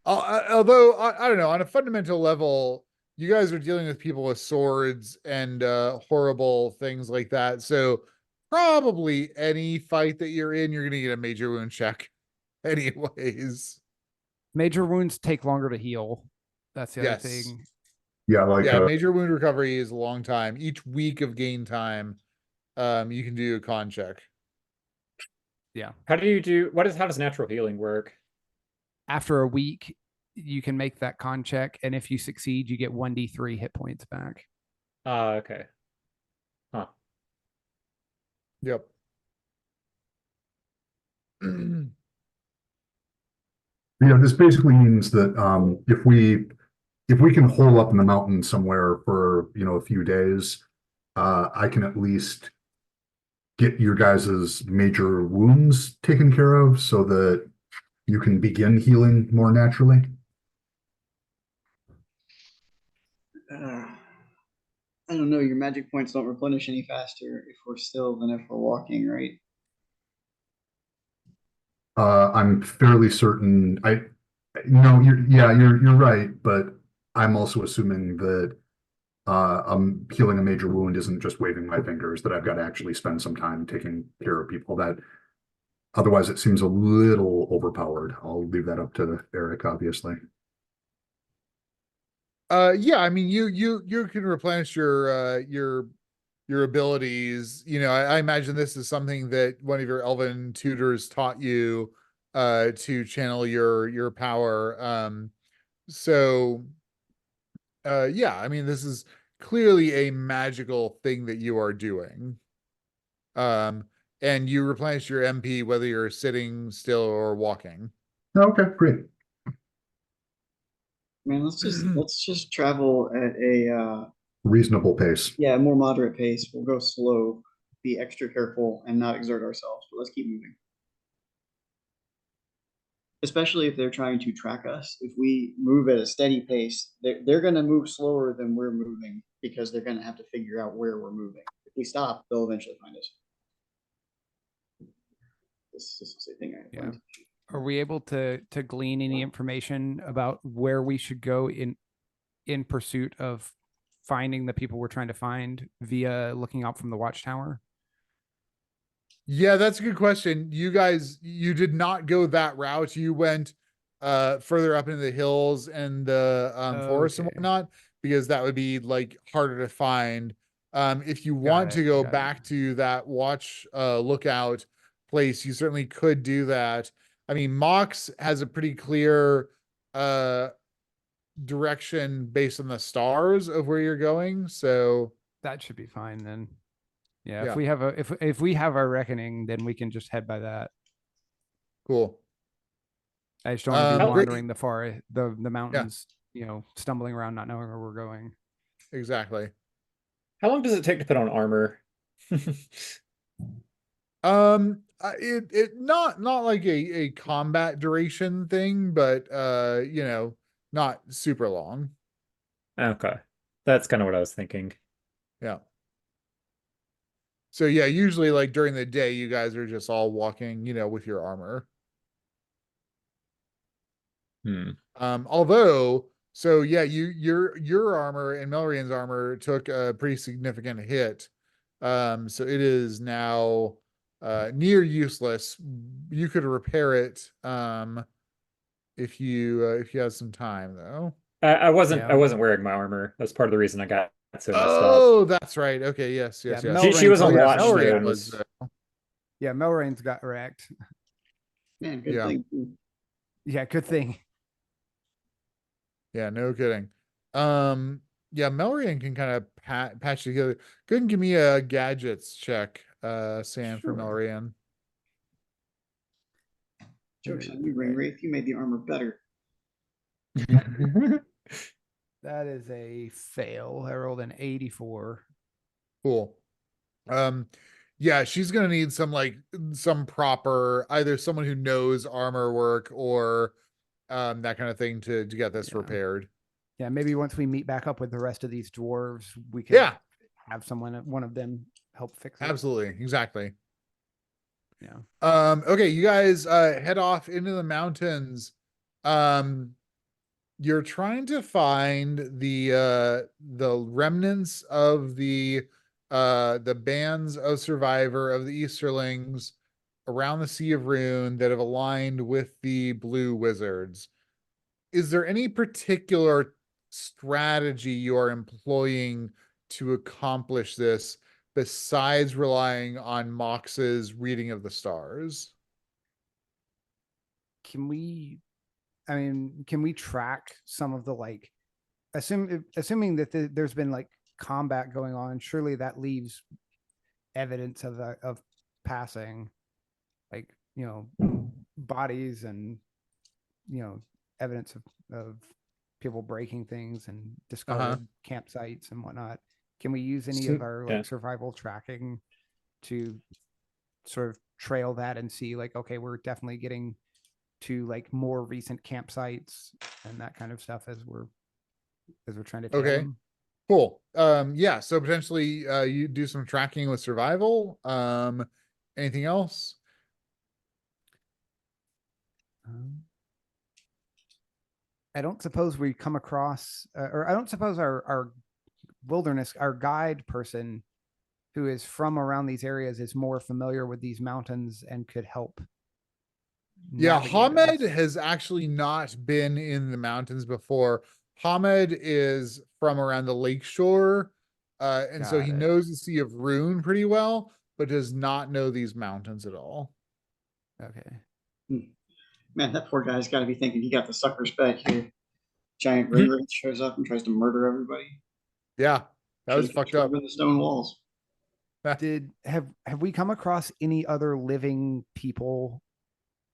Although I don't know, on a fundamental level, you guys are dealing with people with swords and horrible things like that. So probably any fight that you're in, you're gonna get a major wound check, anyways. major wounds take longer to heal. That's the other Yes. thing. Yeah, like Yeah, major wound recovery is a long time. Each week of gain time, you can do a con check. Yeah. how does natural healing work? After a week, you can make that con check, and if you succeed, you get 1d3 hit points back. Okay. Huh. Yep. this basically means that if we can hole up in the mountain somewhere for a few days, I can at least get your guys's major wounds taken care of so that you can begin healing more naturally. I don't know. Your magic points don't replenish any faster if we're still than if we're walking, right? I'm fairly certain. No, you're right, but I'm also assuming that healing a major wound isn't just waving my fingers, that I've got to actually spend some time taking care of people. That otherwise it seems a little overpowered. I'll leave that up to Eric, obviously. Yeah, I mean you can replenish your abilities. I imagine this is something that one of your elven tutors taught you to channel your power. So yeah, I mean this is clearly a magical thing that you are doing. And you replenish your MP whether you're sitting still or walking. Okay, great. Man, let's just travel at a Reasonable pace. yeah, more moderate pace. We'll go slow, be extra careful, and not exert ourselves. But let's keep moving. Especially if they're trying to track us. If we move at a steady pace, they're going to move slower than we're moving because they're going to have to figure out where we're moving. If we stop, they'll eventually find us. This is the thing I learned. Are we able to glean any information about where we should go in pursuit of finding the people we're trying to find via looking out from the watchtower? Yeah, that's a good question. You guys, you did not go that route. You went further up into the hills and the forest and Okay. whatnot, because that would be like harder to find. If you want to go got it. back to that watch lookout place, you certainly could do that. I mean, Mox has a pretty clear direction based on the stars of where you're going. So That should be fine then. Yeah, Yeah. if we have if we have our reckoning, then we can just head by that. cool. I just don't want to be Great. wandering the mountains, stumbling around, not knowing where we're going. Exactly. How long does it take to put on armor? It not like a combat duration thing, but not super long. Okay. That's kind of what I was thinking. Yeah. So yeah, usually like during the day, you guys are just all walking, with your armor. Although, so yeah, your armor and Melrian's armor took a pretty significant hit. So it is now near useless. You could repair it if you have some time though. I wasn't Yeah. wearing my armor. That's part of the reason I got so messed up. Oh, that's right. Okay, yes. Yeah, She was on Oh, yeah, watch. Melrian and was, Yeah, Melrain's got wrecked. Man, good Yeah. thing. Yeah, good thing. yeah, no kidding. Yeah, Melrian can kind of patch together. Go ahead and give me a gadgets check, Sam, for Sure. Melrian. Joke's on you, Rain Wraith. You made the armor better. That is a fail. I rolled an 84. Cool. Yeah, she's gonna need some proper, either someone who knows armor work or that kind of thing to get this Yeah. repaired. Yeah, maybe once we meet back up with the rest of these dwarves, we can Yeah, have one of them help fix it. absolutely, exactly. Yeah. Okay, you guys head off into the mountains. You're trying to find the remnants of the bands of Survivor of the Easterlings around the Sea of Rune that have aligned with the Blue Wizards. Is there any particular strategy you are employing to accomplish this besides relying on Mox's reading of the stars? Can we track some of the assuming that there's been combat going on, surely that leaves evidence of passing, bodies and evidence of people breaking things and discarded campsites and whatnot. Can we use any of our survival tracking to sort of trail that and see okay, we're definitely getting to more recent campsites and that kind of stuff as we're trying to tail them? Cool. Yeah, so potentially you do some tracking with survival. Anything else? I don't suppose we come across or I don't suppose our wilderness, our guide person who is from around these areas is more familiar with these mountains and could help. Yeah, navigate Hamed us. has actually not been in the mountains before. Hamed is from around the lakeshore, and so Got he it. knows the Sea of Rune pretty well, but does not know these mountains at all. Okay. Man, that poor guy's got to be thinking he got the suckers back here. Giant Rain Wraith shows up and tries to murder everybody. Yeah, that was Should've fucked put up. him in the stone walls. Have we come across any other living people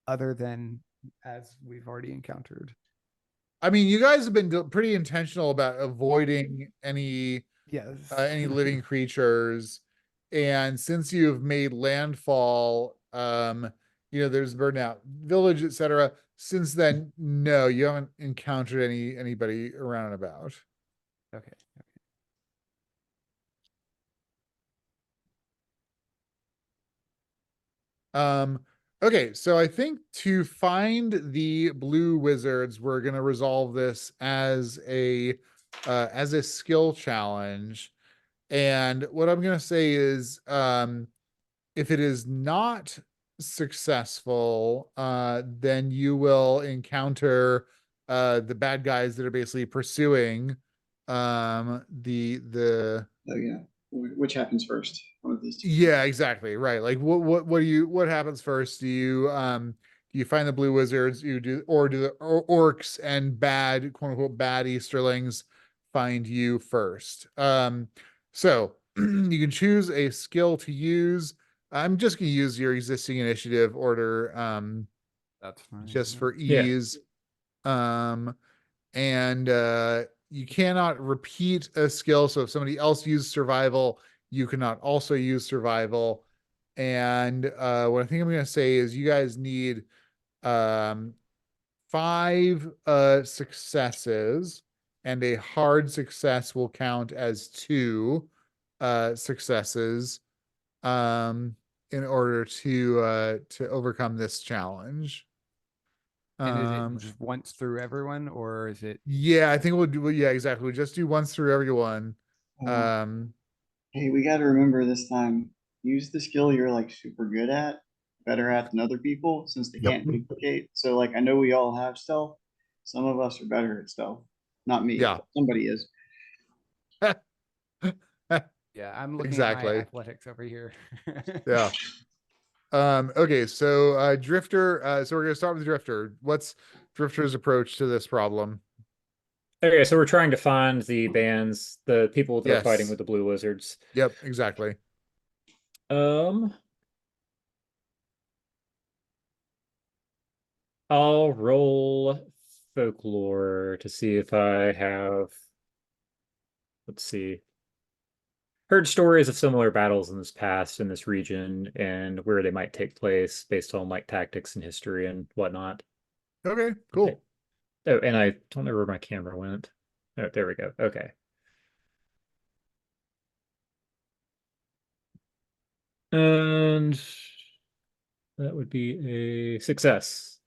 other than as we've already encountered? I mean, you guys have been pretty intentional about avoiding any Yes. living creatures, and since you've made landfall, there's Burnout Village, etc. Since then, no, you haven't encountered anybody around and about. Okay. Okay, so I think to find the blue wizards, we're gonna resolve this as a skill challenge. And what I'm gonna say is, if it is not successful, then you will encounter the bad guys that are basically pursuing the Oh, yeah. Which happens first? One of these two. yeah, exactly. Right. Like what happens first? Do you find the blue wizards, do the orcs and bad, quote unquote, bad Easterlings find you first? So you can choose a skill to use. I'm just gonna use your existing initiative order That's fine. just for Yeah. ease. And you cannot repeat a skill. So if somebody else used survival, you cannot also use survival. And what I think I'm going to say is you guys need 5 successes, and a hard success will count as 2 successes in order to overcome this challenge. And is it just once through everyone, or is it? Yeah, I think we'll do. Yeah, exactly. We'll just do once through everyone. Hey, we got to remember this time, use the skill you're like super good at, better at than other people, since they Yep. can't duplicate. So like, I know we all have stealth. Some of us are better at stealth. Not me. Yeah. But somebody is. Yeah, I'm looking at Exactly. my athletics over here. Yeah. Okay, so Drifter, so we're gonna start with Drifter. What's Drifter's approach to this problem? Okay, so we're trying to find the bands, the people that are fighting Yes. with the blue wizards. Yep, exactly. I'll roll folklore to see if I have, let's see, heard stories of similar battles in this past in this region and where they might take place based on like tactics and history and whatnot. Okay, cool. Okay. Oh, and I don't know where my camera went. Oh, there we go. Okay. And that would be a success.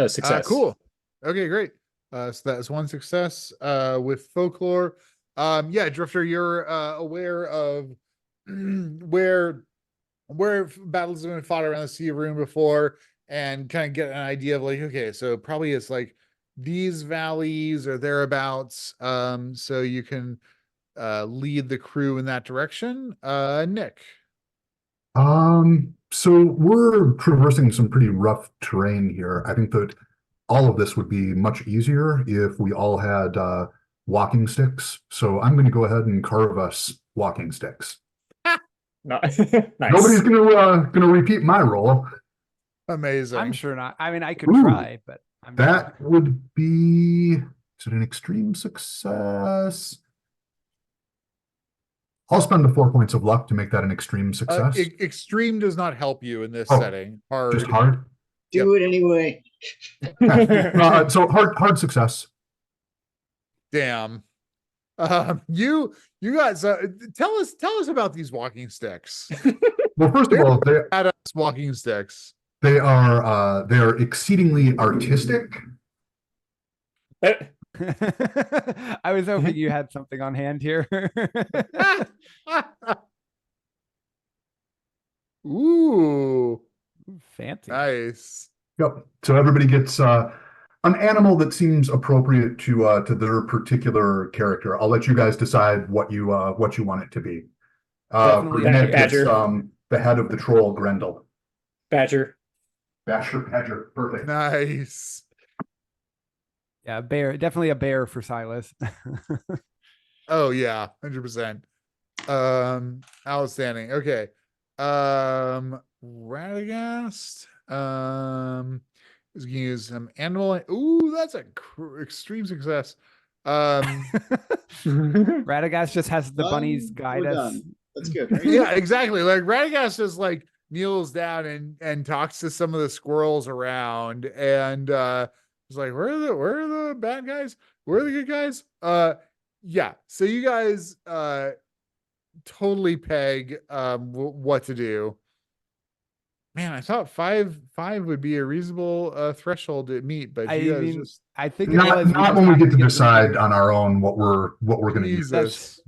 Success. Cool. Okay, great. So that's 1 success with folklore. Yeah, Drifter, you're aware of where battles have been fought around the Sea of Ruin before, and kind of get an idea of like, okay, so probably it's like these valleys or thereabouts. So you can lead the crew in that direction. Nick. So we're traversing some pretty rough terrain here. I think that all of this would be much easier if we all had walking sticks. So I'm going to go ahead and carve us walking sticks. Nice. Nobody's gonna repeat my role. Amazing. I'm sure not. I mean, I could Ooh, try, but I'm That sure. would be, is it an extreme success? I'll spend the 4 points of luck to make that an extreme success. Extreme does not help you in this Oh, setting. Hard. Just hard. Do it anyway. So hard success. Damn. You guys, tell us about these walking sticks. Well, first of all, Badass walking sticks. they are exceedingly artistic. I was hoping you had something on hand here. Ooh, Fancy. nice. Yep. So everybody gets an animal that seems appropriate to their particular character. I'll let you guys decide what you want it to be. For Definitely Nick, it's Badger. The head of the troll, Grendel. Badger. Badger. Perfect. Nice. Yeah, bear. Definitely a bear for Silas. Oh yeah, 100%. Outstanding. Okay. Radagast. Is gonna use some animal. Ooh, that's a extreme success. Radagast just has the bunnies guide We're us. done. That's good, right? Yeah, exactly. Like Radagast just like kneels down and talks to some of the squirrels around, and it's like, where are the bad guys? Where are the good guys? Yeah. So you guys totally peg what to do. Man, I thought five would be a reasonable threshold to meet, but I you guys mean, just I think it Not was. not just when we happened get to the decide meter. on our own what we're going to use. Jesus. That's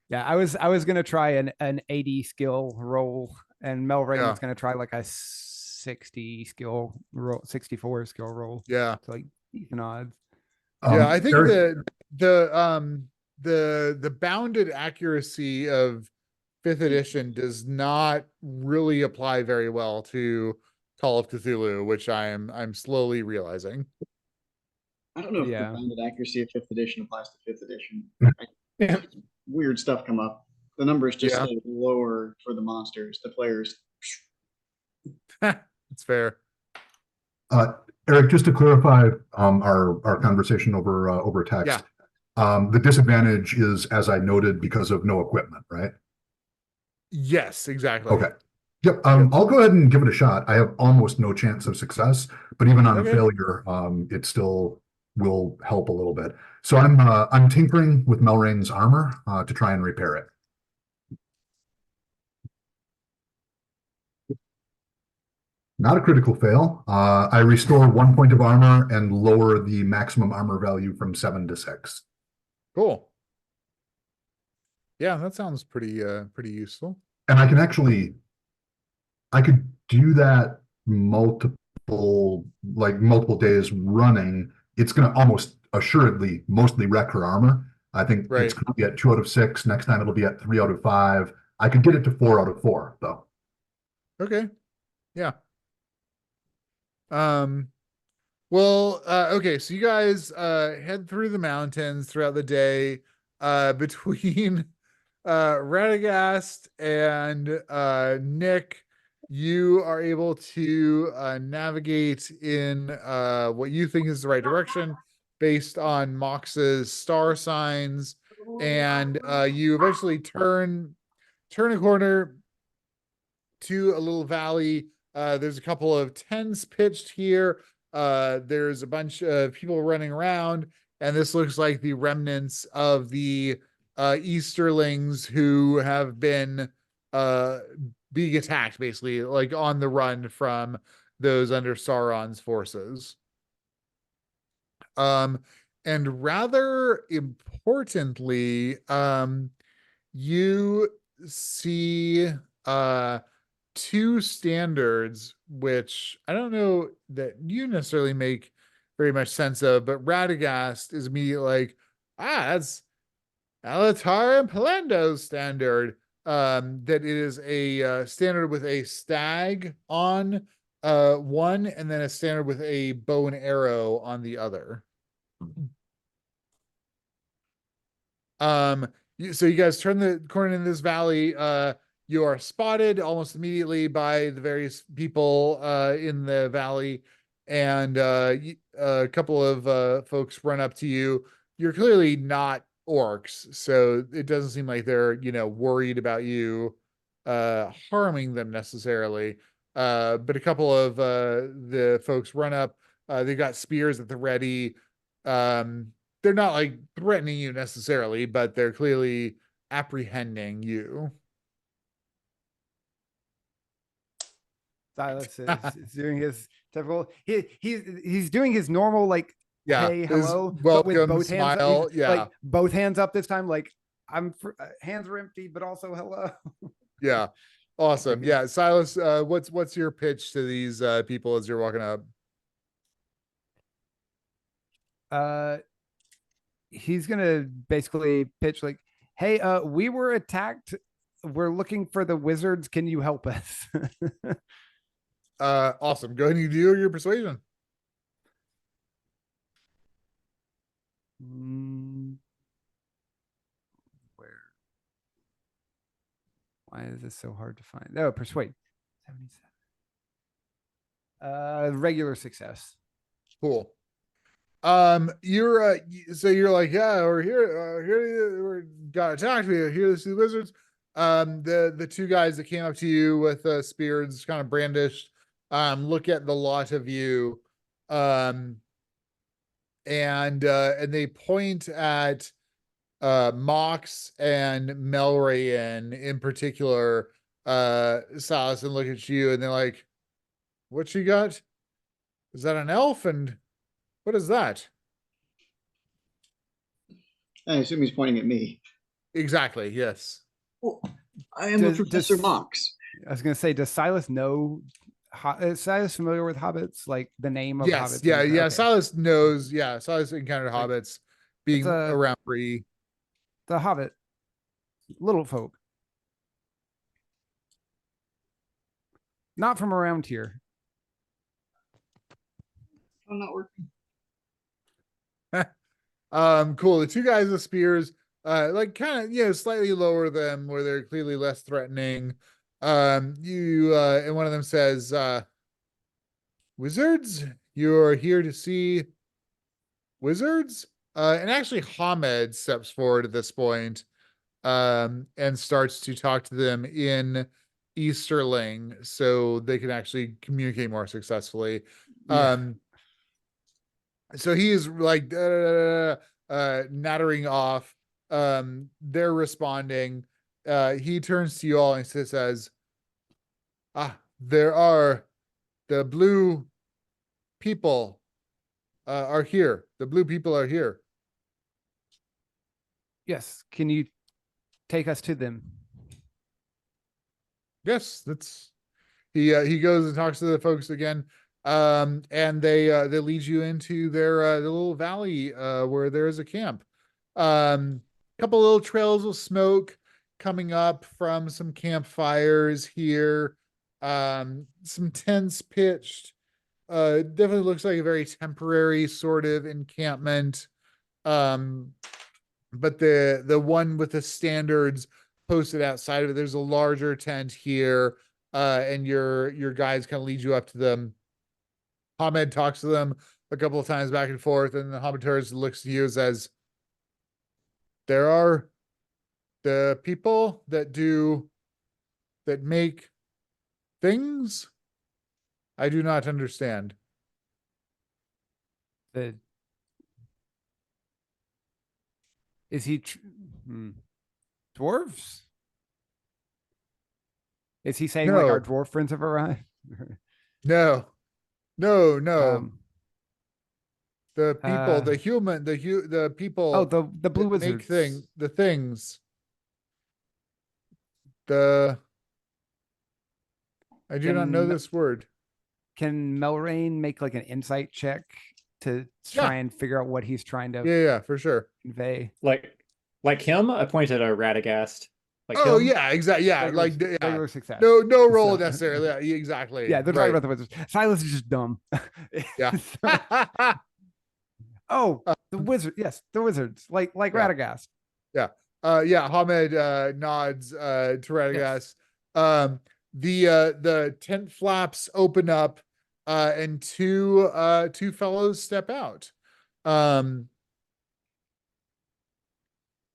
yeah. I was gonna try an 80 skill roll, and Melrain's Yeah. gonna try like a 60 skill roll, 64 skill roll. Yeah. It's like decent odds. Yeah, I think Eric, the bounded accuracy of fifth edition does not really apply very well to Call of Cthulhu, which I'm slowly realizing. I don't know if the Yeah. bounded accuracy of fifth edition applies to fifth edition. Yeah. Weird stuff come up. The numbers just Yeah. stay lower for the monsters. The players. It's fair. Eric, just to clarify our conversation over text. The disadvantage is, as I noted, because of no equipment, right? Yes, exactly. Okay. Yep. I'll go ahead and give it a shot. I have almost no chance of success, but even on a Okay. failure, it still will help a little bit. So I'm tinkering with Melrain's armor to try and repair it. Not a critical fail. I restore 1 point of armor and lower the maximum armor value from 7 to 6. Cool. Yeah, that sounds pretty useful. And I could do that multiple days running. It's going to almost assuredly mostly wreck her armor. I think Right. it's going to be at 2 out of 6. Next time it'll be at 3 out of 5. I could get it to 4 out of 4 though. Okay. Yeah. Well, okay, so you guys head through the mountains throughout the day between Radagast and Nick. You are able to navigate in what you think is the right direction based on Mox's star signs, and you eventually turn a corner to a little valley. There's a couple of tents pitched here. There's a bunch of people running around, and this looks like the remnants of the Easterlings who have been being attacked, basically, like on the run from those under Sauron's forces. And rather importantly, you see two standards, which I don't know that you necessarily make very much sense of, but Radagast is immediately like, that's Alatar and Palando's standard. That it is a standard with a stag on one, and then a standard with a bow and arrow on the other. So you guys turn the corner in this valley. You are spotted almost immediately by the various people in the valley, and a couple of folks run up to you. You're clearly not orcs, so it doesn't seem like they're worried about you harming them necessarily. But a couple of the folks run up. They've got spears at the ready. They're not like threatening you necessarily, but they're clearly apprehending you. Silas is doing his typical. He's doing his normal like Yeah, hey his hello, but welcome with both hands smile. up. Yeah, Like both hands up this time. Like hands are empty, but also hello. yeah, awesome. Okay. Yeah, Silas, what's your pitch to these people as you're walking up? He's gonna basically pitch like, hey, we were attacked. We're looking for the wizards. Can you help us? Awesome. Go ahead and do your persuasion. Where? Why is this so hard to find? Oh, persuade. 77. Regular success. Cool. You're so you're like, yeah, we're got attacked. We here to see the wizards. The two guys that came up to you with spears, kind of brandished, look at the lot of you, and they point at Mox and Melrayan in particular, Silas, and look at you, and they're like, "What you got? Is that an elf? And what is that?" I assume he's pointing at me. Exactly. Yes. Well, I am a Professor Does- Mox. I was gonna say, does Silas know? Is Silas familiar with hobbits? Like the name of Yes. hobbits? Yeah. and- Yeah. okay. Silas knows. Yeah. Silas encountered Like, hobbits being a- around Bree. The hobbit, little folk, not from around here. I'm not working. Cool. The two guys with spears, like kind of, slightly lower them where they're clearly less threatening. And one of them says, "Wizards, you're here to see wizards?" And actually Hamed steps forward at this point, and starts to talk to them in Easterling so they can actually communicate more successfully. Yeah. So he is like nattering off. They're responding. He turns to you all and says, there are the blue people are here. The blue people are here. Yes. Can you take us to them? Yes, that's he goes and talks to the folks again. And they lead you into their the little valley where there is a camp. Couple little trails of smoke coming up from some campfires here. Some tents pitched. Definitely looks like a very temporary sort of encampment. But the one with the standards posted outside of it, there's a larger tent here. And your guys kind of lead you up to them. Hamed talks to them a couple of times back and forth, and the Habitus looks to you and says, there are the people that make things. I do not understand. Is he dwarves? Is he saying like our No. dwarf friends have arrived? No. Um, The people, the uh, human, the people. oh, the blue that wizards. make the things. I do not know Can- this word. Can Melrain make like an insight check to Yeah. try and figure out what he's trying to Yeah, for sure. convey? Like him, I pointed at Radagast. Like Oh him. yeah, exactly. Yeah, Regular- like yeah. regular success. No roll So- necessarily. Yeah, exactly. Yeah, they're right. talking about the wizards. Silas is just dumb. Yeah. Oh, the wizard. Yes, the wizards. Like Yeah. Radagast. Yeah, Hamed nods to Radagast. The tent flaps open up, and two fellows step out.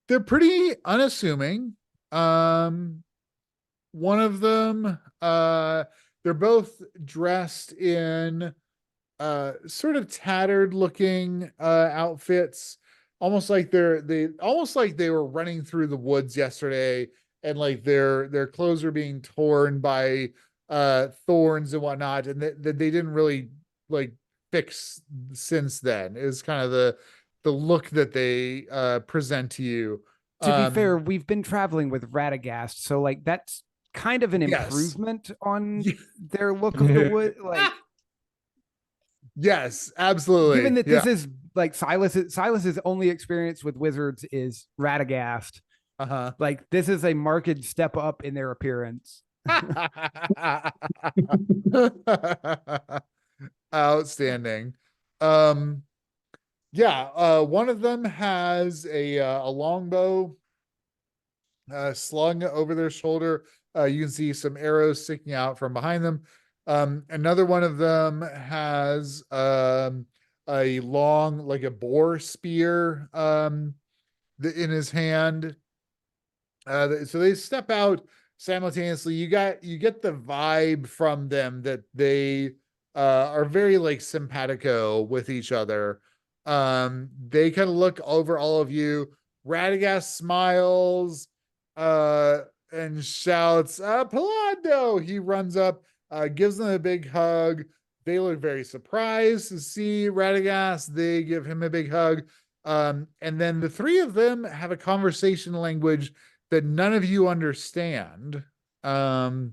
They're pretty unassuming. One of them, they're both dressed in sort of tattered looking outfits, almost like they were running through the woods yesterday, and like their clothes are being torn by thorns and whatnot, and they didn't really like fix since then. Is kind of the look that they present to you. To be fair, we've been traveling with Radagast, so like that's kind of an Yes. improvement on Yeah. their look of the wood. Like, yes, absolutely. given that Yeah. this is like Silas's only experience with wizards is Radagast. Uh-huh. Like, this is a marked step up in their appearance. Outstanding. One of them has a longbow slung over their shoulder. You can see some arrows sticking out from behind them. Another one of them has a long, like a boar spear in his hand. So they step out simultaneously. You get the vibe from them that they are very like simpatico with each other. They kind of look over all of you. Radagast smiles and shouts, Palando! He runs up, gives them a big hug. They look very surprised to see Radagast. They give him a big hug. And then the three of them have a conversation language that none of you understand. So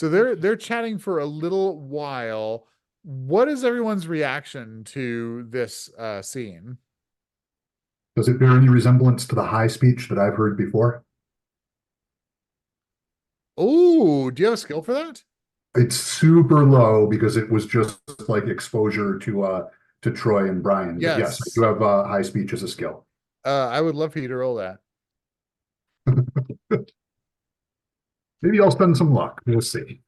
they're chatting for a little while. What is everyone's reaction to this scene? Does it bear any resemblance to the high speech that I've heard before? Oh, do you have a skill for that? It's super low because it was just like exposure to Troy and Brian. But yes, I Yes. do have high speech as a skill. I would love for you to roll that. Maybe I'll spend some luck. We'll see.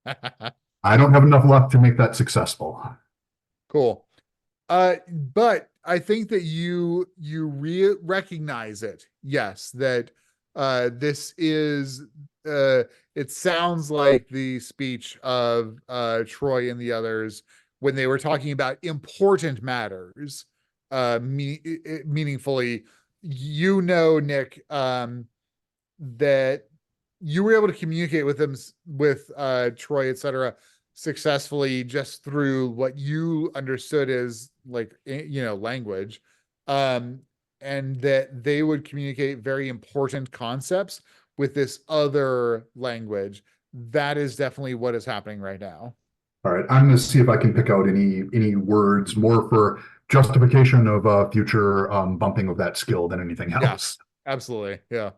I don't have enough luck to make that successful. Cool. But I think that you recognize it. Yes, that this is it sounds like the speech of Troy and the others when they were talking about important matters meaningfully. You know, Nick, that you were able to communicate with them, with Troy, etc., successfully just through what you understood as like language, and that they would communicate very important concepts with this other language. That is definitely what is happening right now. All right, I'm going to see if I can pick out any words more for justification of future bumping of that skill than anything else. Yes, absolutely. Yeah.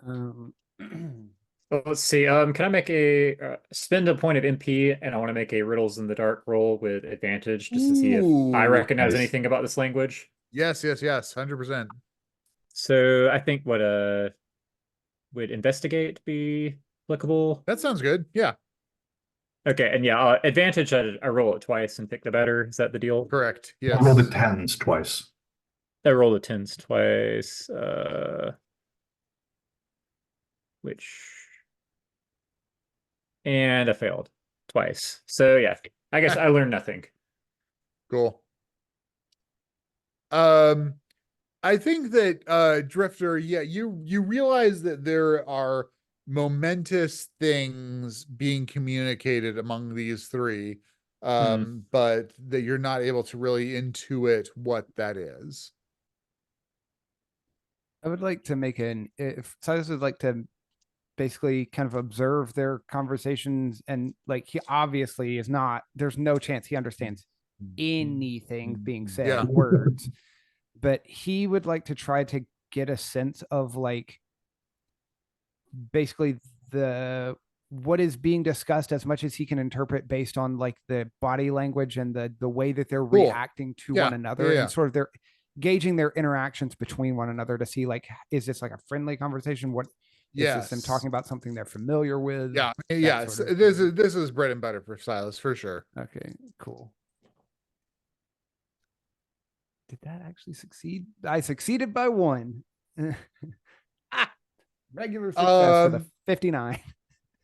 Well, let's see. Can I make a spend a point of MP, and I want to make a riddles in the dark roll with advantage just to see if I Ooh, recognize nice. anything about this language? Yes, 100%. So I think would investigate be applicable? That sounds good. Yeah, Okay, and yeah, advantage. I roll it twice and pick the better. Is that the deal? correct. I Yes. rolled a tens twice. I rolled the tens twice. And I failed twice. So yeah, I guess I learned nothing. Cool. I think that Drifter, yeah, you realize that there are momentous things being communicated among these three, but that you're not able to really intuit what that is. I would like to make if Silas would like to basically kind of observe their conversations, and like he obviously is not, there's no chance he understands anything being said, Yeah. words, but he would like to try to get a sense of like basically what is being discussed as much as he can interpret based on like the body language and the way that they're Cool. reacting to Yeah, one another, yeah. and sort of their gauging their interactions between one another to see like, is this like a friendly conversation? What is this them talking about something they're familiar with? Yeah, That yes. sort of This thing. is bread and butter for Silas for sure. Okay, cool. Did that actually succeed? I succeeded by 1. Regular success for the 59.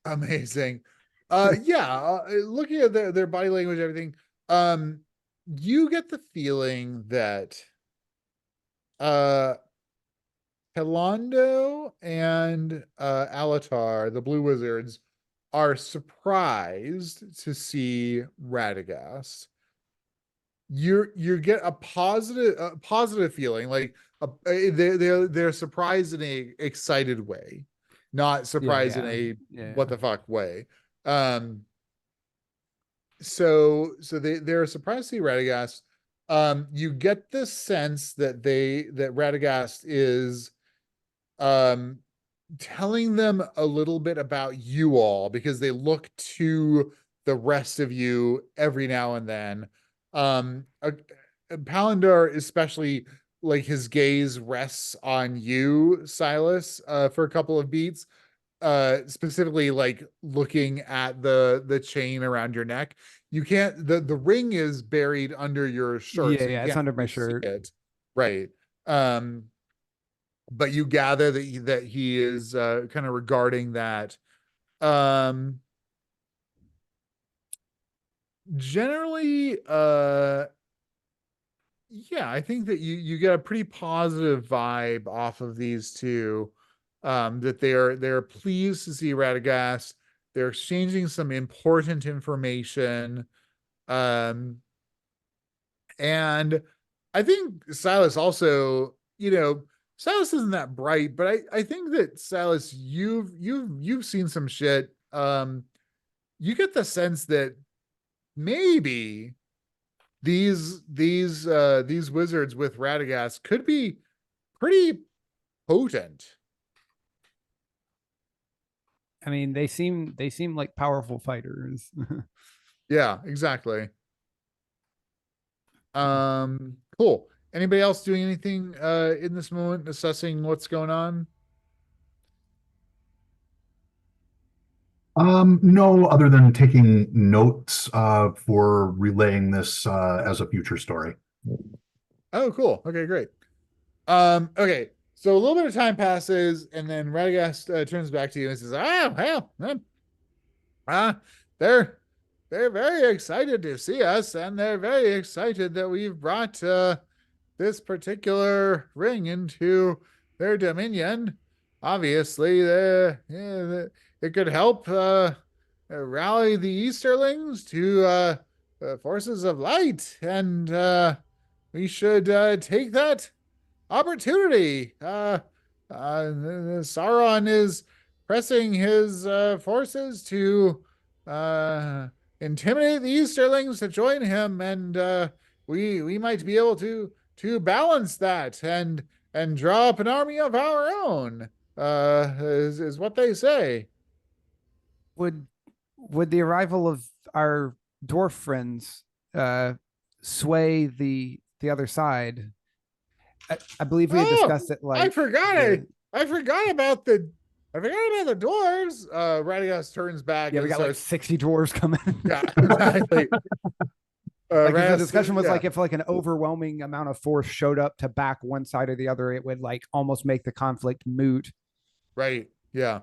Amazing. Yeah, looking at their body language, everything, you get the feeling that Pelando and Alatar, the Blue Wizards, are surprised to see Radagast. You get a positive feeling, like they're surprised in a excited way, not surprised in a what the fuck way. So they're surprised to see Radagast. You get the sense that Radagast is telling them a little bit about you all, because they look to the rest of you every now and then. Palandar especially like his gaze rests on you, Silas, for a couple of beats, specifically like looking at the chain around your neck. You can't, the ring is buried under your shirt, Yeah, so you yeah, it's can't under my really see shirt. it. Right. Um, but you gather that he is kind of regarding that. Um, generally, yeah, I think that you get a pretty positive vibe off of these two. That they're pleased to see Radagast. They're exchanging some important information. Um, and I think Silas also, Silas isn't that bright, but I think that Silas, you've seen some shit. You get the sense that maybe these wizards with Radagast could be pretty potent. I mean, they seem like powerful fighters. Yeah, exactly. Cool. Anybody else doing anything in this moment, assessing what's going on? No, other than taking notes for relaying this as a future story. Oh, cool. Okay, great. Okay. So a little bit of time passes, and then Radagast turns back to you and says, "Ah, well, ah, they're they're very excited to see us, and they're very excited that we've brought this particular ring into their dominion. Obviously, it could help rally the Easterlings to the forces of light, and we should take that opportunity. Sauron is pressing his forces to uh, intimidate the Easterlings to join him, and we might be able to balance that and draw up an army of our own. Is what they say. would would the arrival of our dwarf friends sway the other side? I believe we had Oh, discussed it I like forgot. the, I forgot about the. I forgot about the dwarves. Radagast turns back yeah, we and got like starts. 60 dwarves coming. Yeah, exactly. Like 'cause the Radagast, discussion was yeah, like if like an overwhelming amount of force showed up to back one side or the other, it would like almost make the conflict moot. right, yeah.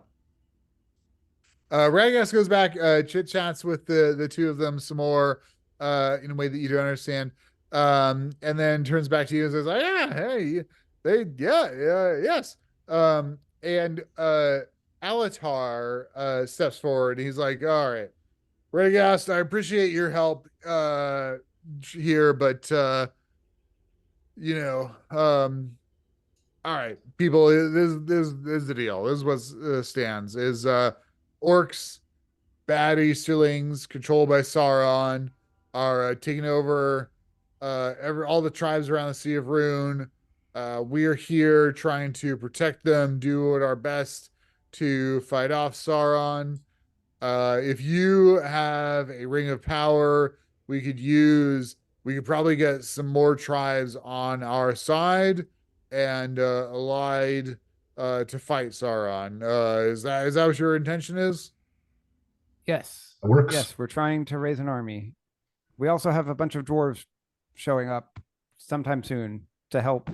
Radagast goes back, chit chats with the two of them some more, in a way that you don't understand, and then turns back to you and says, "Oh yeah, hey, yes." And Alatar steps forward. And he's like, "All right, Radagast, I appreciate your help here, but you know, all right, people, this is the deal. This is what stands is orcs, bad Easterlings controlled by Sauron are taking over all the tribes around the Sea of Rune. We're here trying to protect them, do our best to fight off Sauron. If you have a ring of power, we could probably get some more tribes on our side and allied to fight Sauron. Is that what your intention is? Yes. It works. Yes, we're trying to raise an army. We also have a bunch of dwarves showing up sometime soon to help.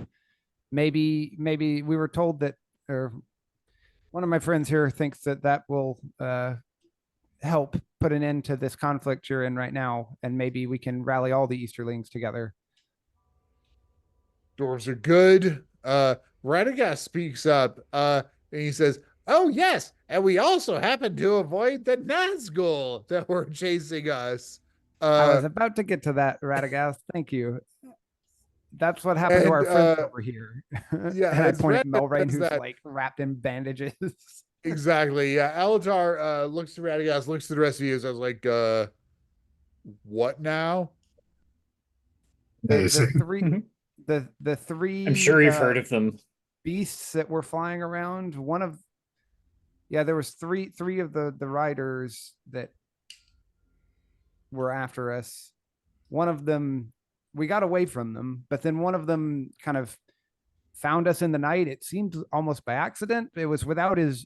Maybe we were told that, or one of my friends here thinks that that will help put an end to this conflict you're in right now, and maybe we can rally all the Easterlings together. Dwarves are good. Radagast speaks up and he says, "Oh yes, and we also happen to avoid the Nazgul that were chasing us." I was Uh, about to get to that, Radagast. Thank you. That's what happened to and our friends over here. yeah, And I as point at Radagast Melrain, says who's that like wrapped in bandages. exactly. Yeah, Alatar looks to Radagast, looks to the rest of you, as I was like, what now? The Amazing. three Mhm. the three I'm sure you've heard of them. beasts that were flying around. One of Yeah, there was three of the riders that were after us. One of them, we got away from them, but then one of them kind of found us in the night. It seemed almost by accident. It was without his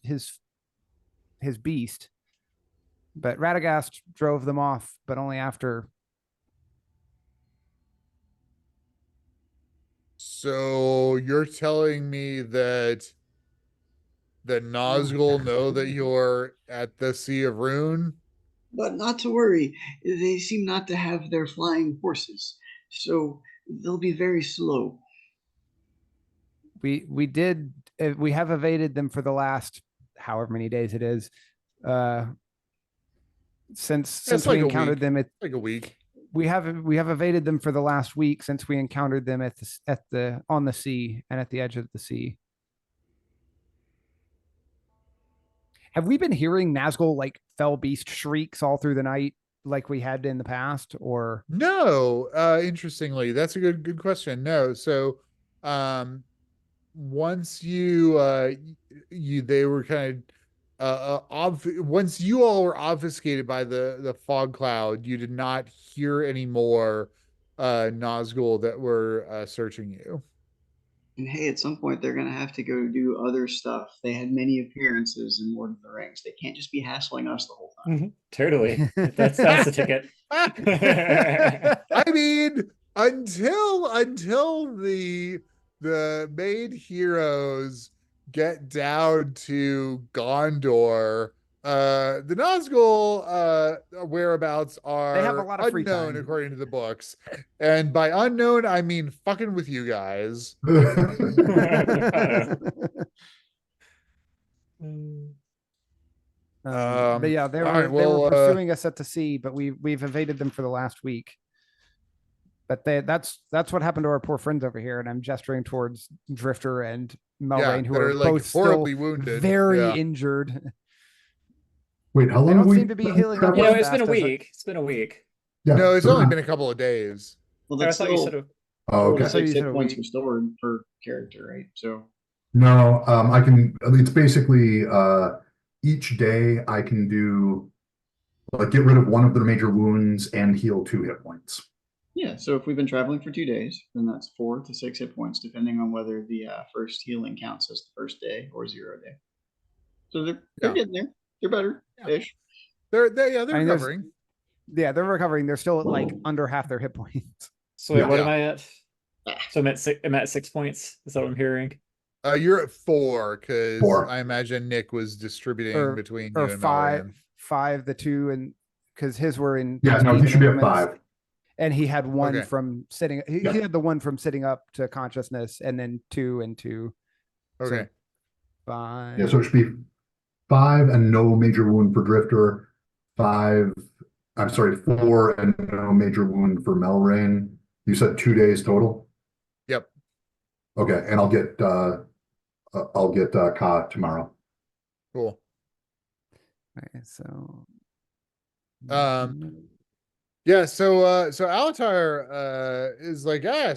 beast, but Radagast drove them off, but only after. So you're telling me that the Nazgul know that you're at the Sea of Rune? But not to worry, they seem not to have their flying horses, so they'll be very slow. We have evaded them for the last however many days it is. Since like we a encountered week. them Like a week. we have evaded them for the last week since we encountered them on the sea and at the edge of the sea. Have we been hearing Nazgul like fell beast shrieks all through the night like we had in the past, or No, interestingly, that's a good question. No, so once they were kind of once you all were obfuscated by the fog cloud, you did not hear any more Nazgul that were searching you. And hey, at some point they're gonna have to go do other stuff. They had many appearances in Lord of the Rings. They can't just be hassling us the whole time. Totally. That's the ticket. I mean, until the main heroes get down to Gondor, the Nazgul whereabouts are They have a lot of free unknown time. according to the books. And by unknown, I mean fucking with you guys. but yeah, they all were right, they well, were pursuing us at the sea, but we've evaded them for the last week. But that's what happened to our poor friends over here, and I'm gesturing towards Drifter and Melrain, who that are like both horribly still wounded. very Yeah. injured. Wait, how They long don't have we seem to be been healing up You traveling? know, it's been a fast as week. It's been a week. Yeah, No, it's so- only been a couple of days. Well, I that's thought you still said Oh, 4 to okay. So you 6 said hit a points week. restored per character, right? So No, I can, it's basically, each day I can do, like, get rid of one of the major wounds and heal 2 hit points. yeah, so if we've been traveling for 2 days, then that's 4 to 6 hit points, depending on whether the first healing counts as the first day or 0 day. So they're Yeah. getting there. They're better ish. They're I mean, there's- recovering. Yeah, they're recovering. They're still at like under half their hit points. So wait, Yeah. what am I at? So I'm at 6 points. Is that what I'm hearing? You're at 4 because 4. I imagine Nick was distributing Or- between Or you and five, Malran. the 2, and because his were in Yeah, no, he speed should be at movements, 5. and he had one Okay. from sitting. He Yeah. had the one from sitting up to consciousness, and then 2 and 2. Okay. 5. Yeah, so it should be 5 and no major wound for Drifter. 4 and no major wound for Melrain. You said 2 days total? Yep. Okay, and I'll get Ka tomorrow. Cool. Okay, so Yeah, so Alatar is like, yeah,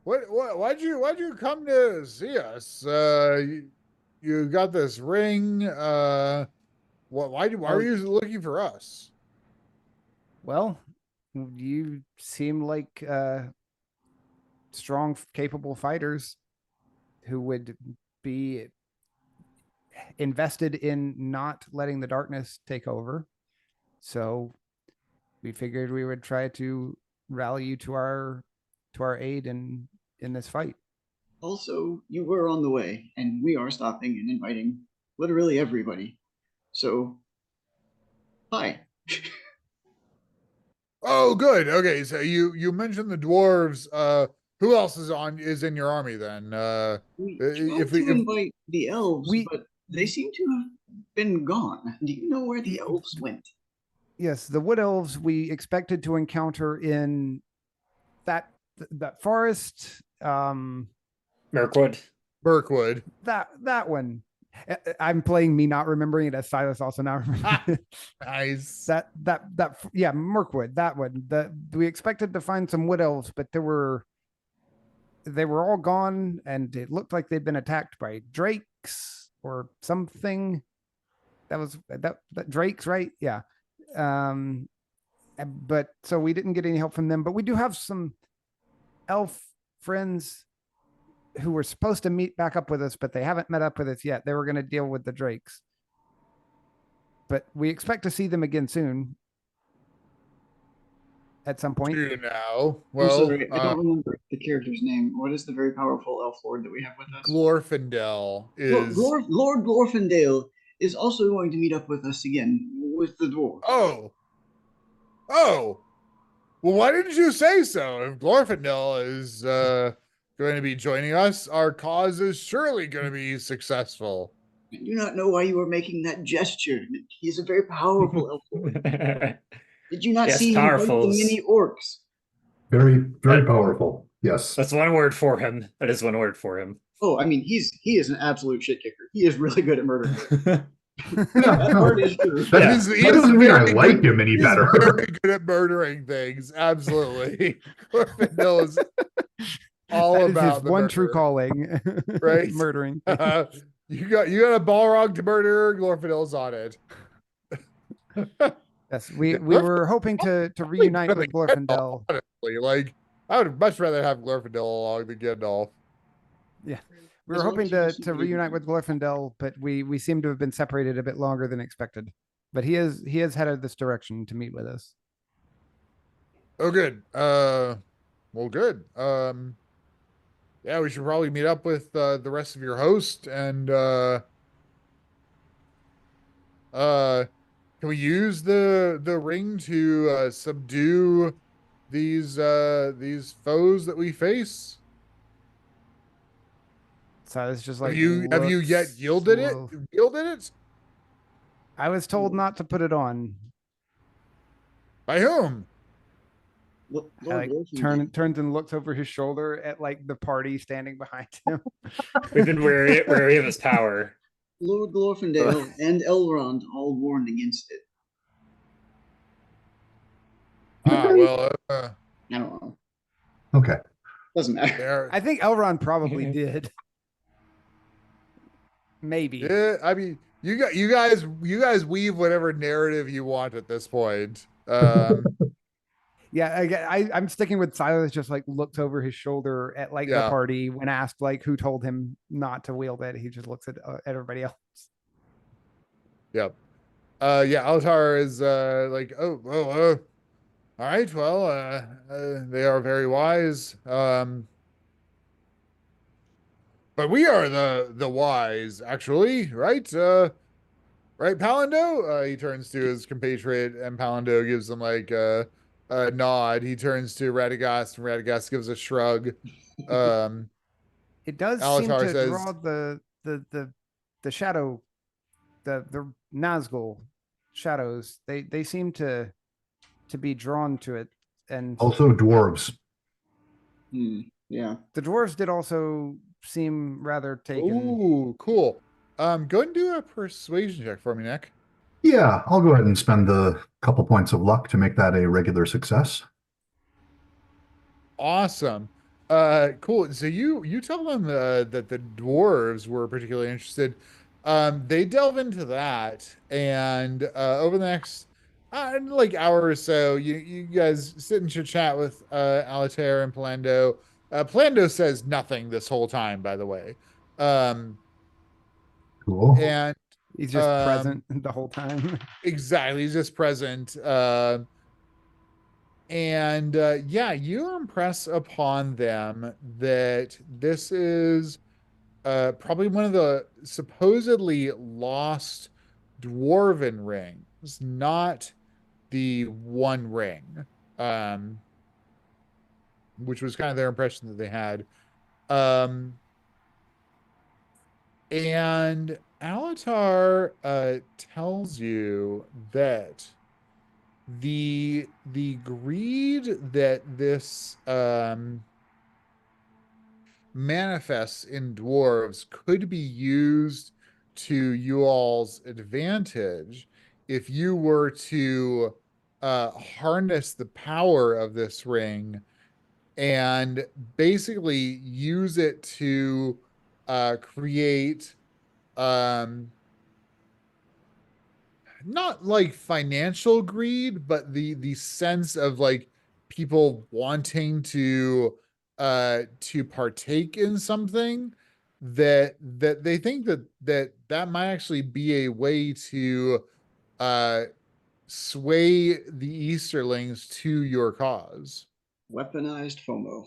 why'd you come to see us? You got this ring. Why were you looking for us? well, you seem like strong, capable fighters who would be invested in not letting the darkness take over. So we figured we would try to rally you to our aid in this fight. Also, you were on the way, and we are stopping and inviting literally everybody. So, hi. Oh, good. Okay, so you mentioned the dwarves. Who else is in your army then? We if tried we- to if- invite the elves, We- but they seem to have been gone. Do you know where the elves went? Yes, the wood elves we expected to encounter in that forest. Mirkwood. Mirkwood. That one. I'm playing me not remembering it as Silas also not remembering it. Nice. Yeah, Mirkwood, that one. We expected to find some wood elves, but they were all gone, and it looked like they'd been attacked by drakes or something. That was that drakes, right? Yeah. But so we didn't get any help from them, but we do have some elf friends who were supposed to meet back up with us, but they haven't met up with us yet. They were going to deal with the drakes. But we expect to see them again soon. At some point. Do now. I'm Well, sorry, I don't remember the character's name. What is the very powerful elf lord that we have with us? Glorfindel is. Lord Glorfindale is also going to meet up with us again with the dwarf. Oh. Oh. Well, why didn't you say so? If Glorfindel is going to be joining us, our cause is surely going to be successful. I do not know why you were making that gesture. He is a very powerful elf lord. Did you not Yes, see him fight the powerful is- mini orcs? Very, very powerful. Yes. That's one word for him. That is one word for him. Oh, I mean, he is an absolute shit kicker. He is really good at murdering. Yeah, That no, part is true. that, Yeah. that doesn't mean I very like good- him any He's better. very good at murdering things. Absolutely. Glorfindel is all That is about his the one true murder. calling. Right? Murdering. You got a Balrog to murder. Glorfindel's on it. Yes, we Yeah, were hoping to reunite with Glorfindel. Honestly, like I would much rather have Glorfindel along than Gandalf. We As were long hoping as he to doesn't do reunite with Glorfindel, but we seem to have been separated a bit longer than expected. But he is headed this direction to meet with us. Oh, good. Well, good. Yeah, we should probably meet up with the rest of your host and can we use the ring to subdue these foes that we face? So it's just like Have you yet looks yielded it? slow. Yielded it? I was told not to put it on. By whom? Lord I like Glorfindel. turns and looks over his shoulder at like the party standing behind him. We've been wary of his power. Lord Glorfindale and Elrond all warned against it. Well, I don't know. Okay. Doesn't matter. there. I think Elrond probably did. Maybe. Yeah, I mean, you guys weave whatever narrative you want at this point. Yeah, I'm sticking with Silas. Just like looks over his shoulder at like the Yeah. party when asked like who told him not to wield it. He just looks at everybody else. Yep. Yeah, Altar is like, all right, well, they are very wise. But we are the wise, actually, right? Right, Palando? He turns to his compatriot, and Palando gives him like a nod. He turns to Radagast, and Radagast gives a shrug. It does Alatar seem to says- draw the shadow, the Nazgul shadows. They seem to be drawn to it, and Also, dwarves. Yeah. the dwarves did also seem rather taken. Ooh, cool. Go ahead and do a persuasion check for me, Nick. Yeah, I'll go ahead and spend the couple points of luck to make that a regular success. Awesome. Cool. So you tell them that the dwarves were particularly interested. They delve into that, and over the next like hour or so, you guys sit and chit chat with Altair and Palando. Palando says nothing this whole time, by the way. Cool. And He's just Um, present the whole time. exactly, he's just present. And yeah, you impress upon them that this is probably one of the supposedly lost dwarven rings, not the One Ring, which was kind of their impression that they had. And Alatar tells you that the greed that this manifests in dwarves could be used to you all's advantage if you were to harness the power of this ring and basically use it to create not like financial greed, but the sense of like people wanting to to partake in something that they think that might actually be a way to sway the Easterlings to your cause. Weaponized FOMO.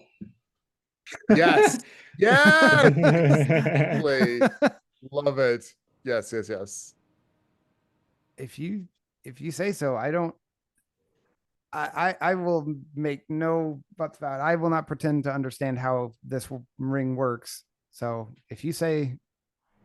Yes. Yes. Exactly. Love it. Yes, yes, yes. If you say so, I will make no buts about it. I will not pretend to understand how this ring works. So if you say, you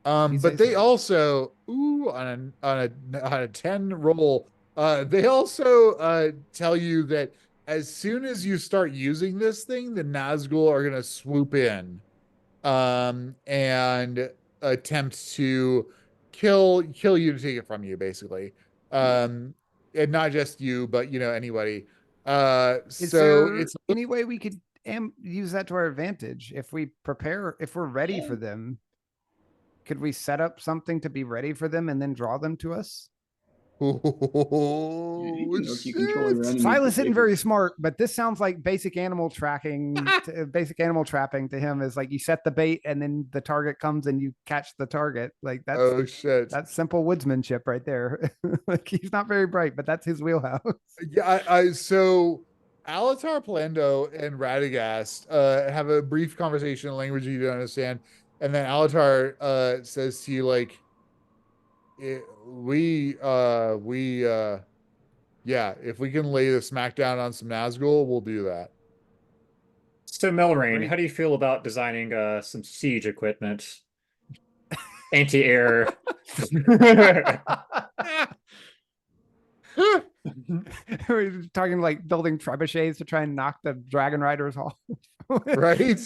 But say they so. also on a 10 roll, they also tell you that as soon as you start using this thing, the Nazgul are gonna swoop in and attempt to kill you to take it from you, basically. And not just you, but anybody. Is So there it's any way we could use that to our advantage if we prepare, if we're ready Yeah. for them? Could we set up something to be ready for them and then draw them to us? oh, If you control your shit. enemy Silas isn't very behavior. smart, but this sounds like basic animal tracking, basic animal trapping to him is like you set the bait and then the target comes and you catch the target. Like Oh shit. that's simple woodsmanship right there. Like he's not very bright, but that's his wheelhouse. Yeah, so Alatar Palando and Radagast have a brief conversation in language you don't understand, and then Alatar says to you like, yeah, if we can lay the smackdown on some Nazgul, we'll do that. So Melrain, Great. how do you feel about designing some siege equipment? Anti-air. We're talking like building trebuchets to try and knock the dragon riders off. Right?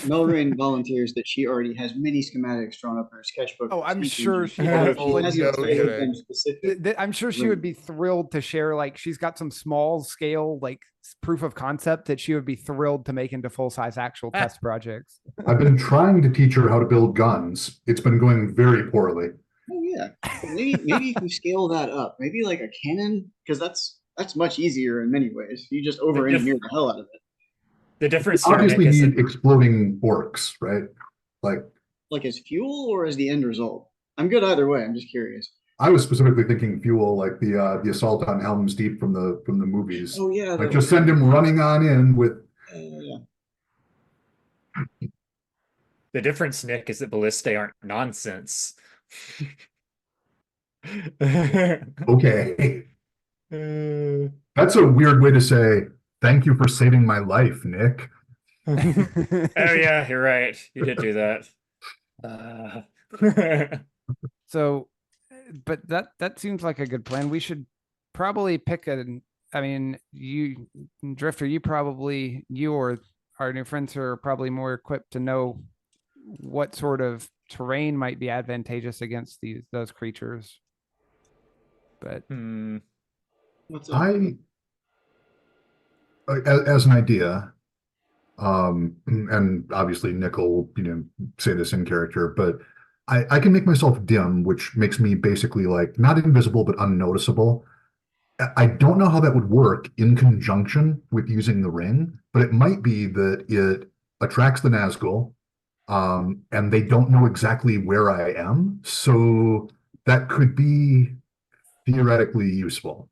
Melrain volunteers that she already has many schematics drawn up in her sketchbook. Oh, for I'm siege sure engines. she So has if she plenty has of a no very kidding. specific. I'm sure she would be thrilled to share. Like she's got some small scale like proof of concept that she would be thrilled to make into full size actual test projects. I've been trying to teach her how to build guns. It's been going very poorly. Oh yeah, but maybe if you scale that up, maybe like a cannon, because that's much easier in many ways. You just over engineer the hell out of it. The difference here, Nick, Obviously is need that exploding orcs, right? Like as fuel or as the end result. I'm good either way. I'm just curious. I was specifically thinking fuel, like the assault on Helm's Deep from the movies. Oh yeah, Like just send him running on in with. yeah. the difference, Nick, is that ballistae aren't nonsense. Okay, that's a weird way to say thank you for saving my life, Nick. Oh yeah, you're right. You did do that. So, but that seems like a good plan. We should probably pick I mean, you, Drifter, you or our new friends are probably more equipped to know what sort of terrain might be advantageous against those creatures. But What's up? As an idea, and obviously Nick will, say this in character, but I can make myself dim, which makes me basically like not invisible, but unnoticeable. I don't know how that would work in conjunction with using the ring, but it might be that it attracts the Nazgul, and they don't know exactly where I am. So that could be theoretically useful.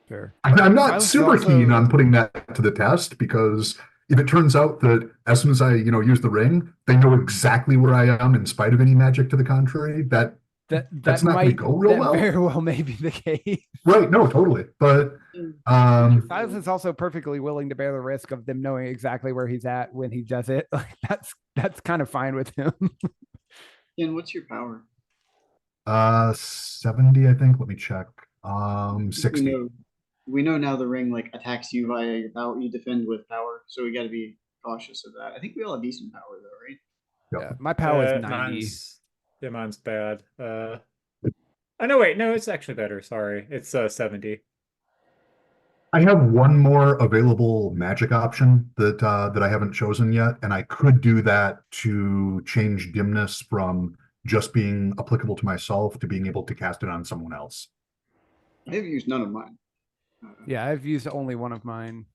sure. I'm not Silas is super also- keen on putting that to the test because if it turns out that as soon as I, use the ring, they know exactly where I am in spite of any magic to the contrary, that's That not gonna might go real that well. very well may be the case. right. No, totally. But Silas is also perfectly willing to bear the risk of them knowing exactly where he's at when he does it. Like that's kind of fine with him. Ken, what's your power? 70, I think. Let me check. We 60. know now the ring like attacks you via your power. You defend with power, so we got to be cautious of that. I think we all have decent power though, right? Yep. Yeah, my power is 90. Mine's bad. Oh no, wait, no, it's actually better. Sorry, it's 70. I have one more available magic option that I haven't chosen yet, and I could do that to change dimness from just being applicable to myself to being able to cast it on someone else. I've used none of mine. Yeah, I've used only one of mine.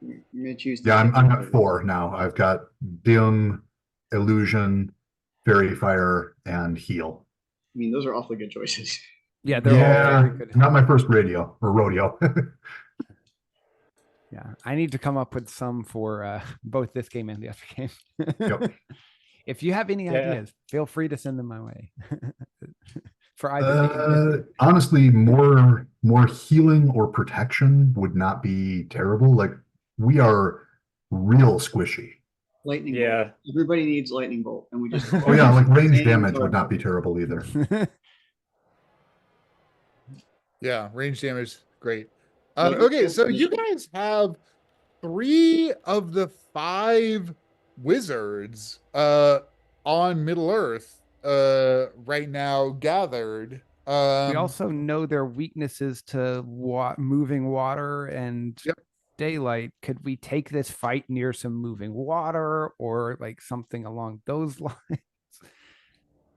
You may choose to Yeah, take I'm it. at 4 now. I've got dim, illusion, fairy fire, and heal. I mean, those are awfully good choices. Yeah, they're all Yeah, very good. not my first radio or rodeo. Yeah, I need to come up with some for both this game and the other game. Yep. If you have any Yeah. ideas, feel free to send them my way. For either game. Honestly, more healing or protection would not be terrible. Like, we are real squishy. Lightning Yeah. bolt. Everybody needs lightning bolt, and we just. Oh yeah, like range Same damage color would not be code. terrible either. Yeah, range damage, great. Like, Okay, so finish you it. guys have 3 of the 5 wizards on Middle Earth right now gathered. We also know their weaknesses to moving water and Yep. daylight. Could we take this fight near some moving water or like something along those lines?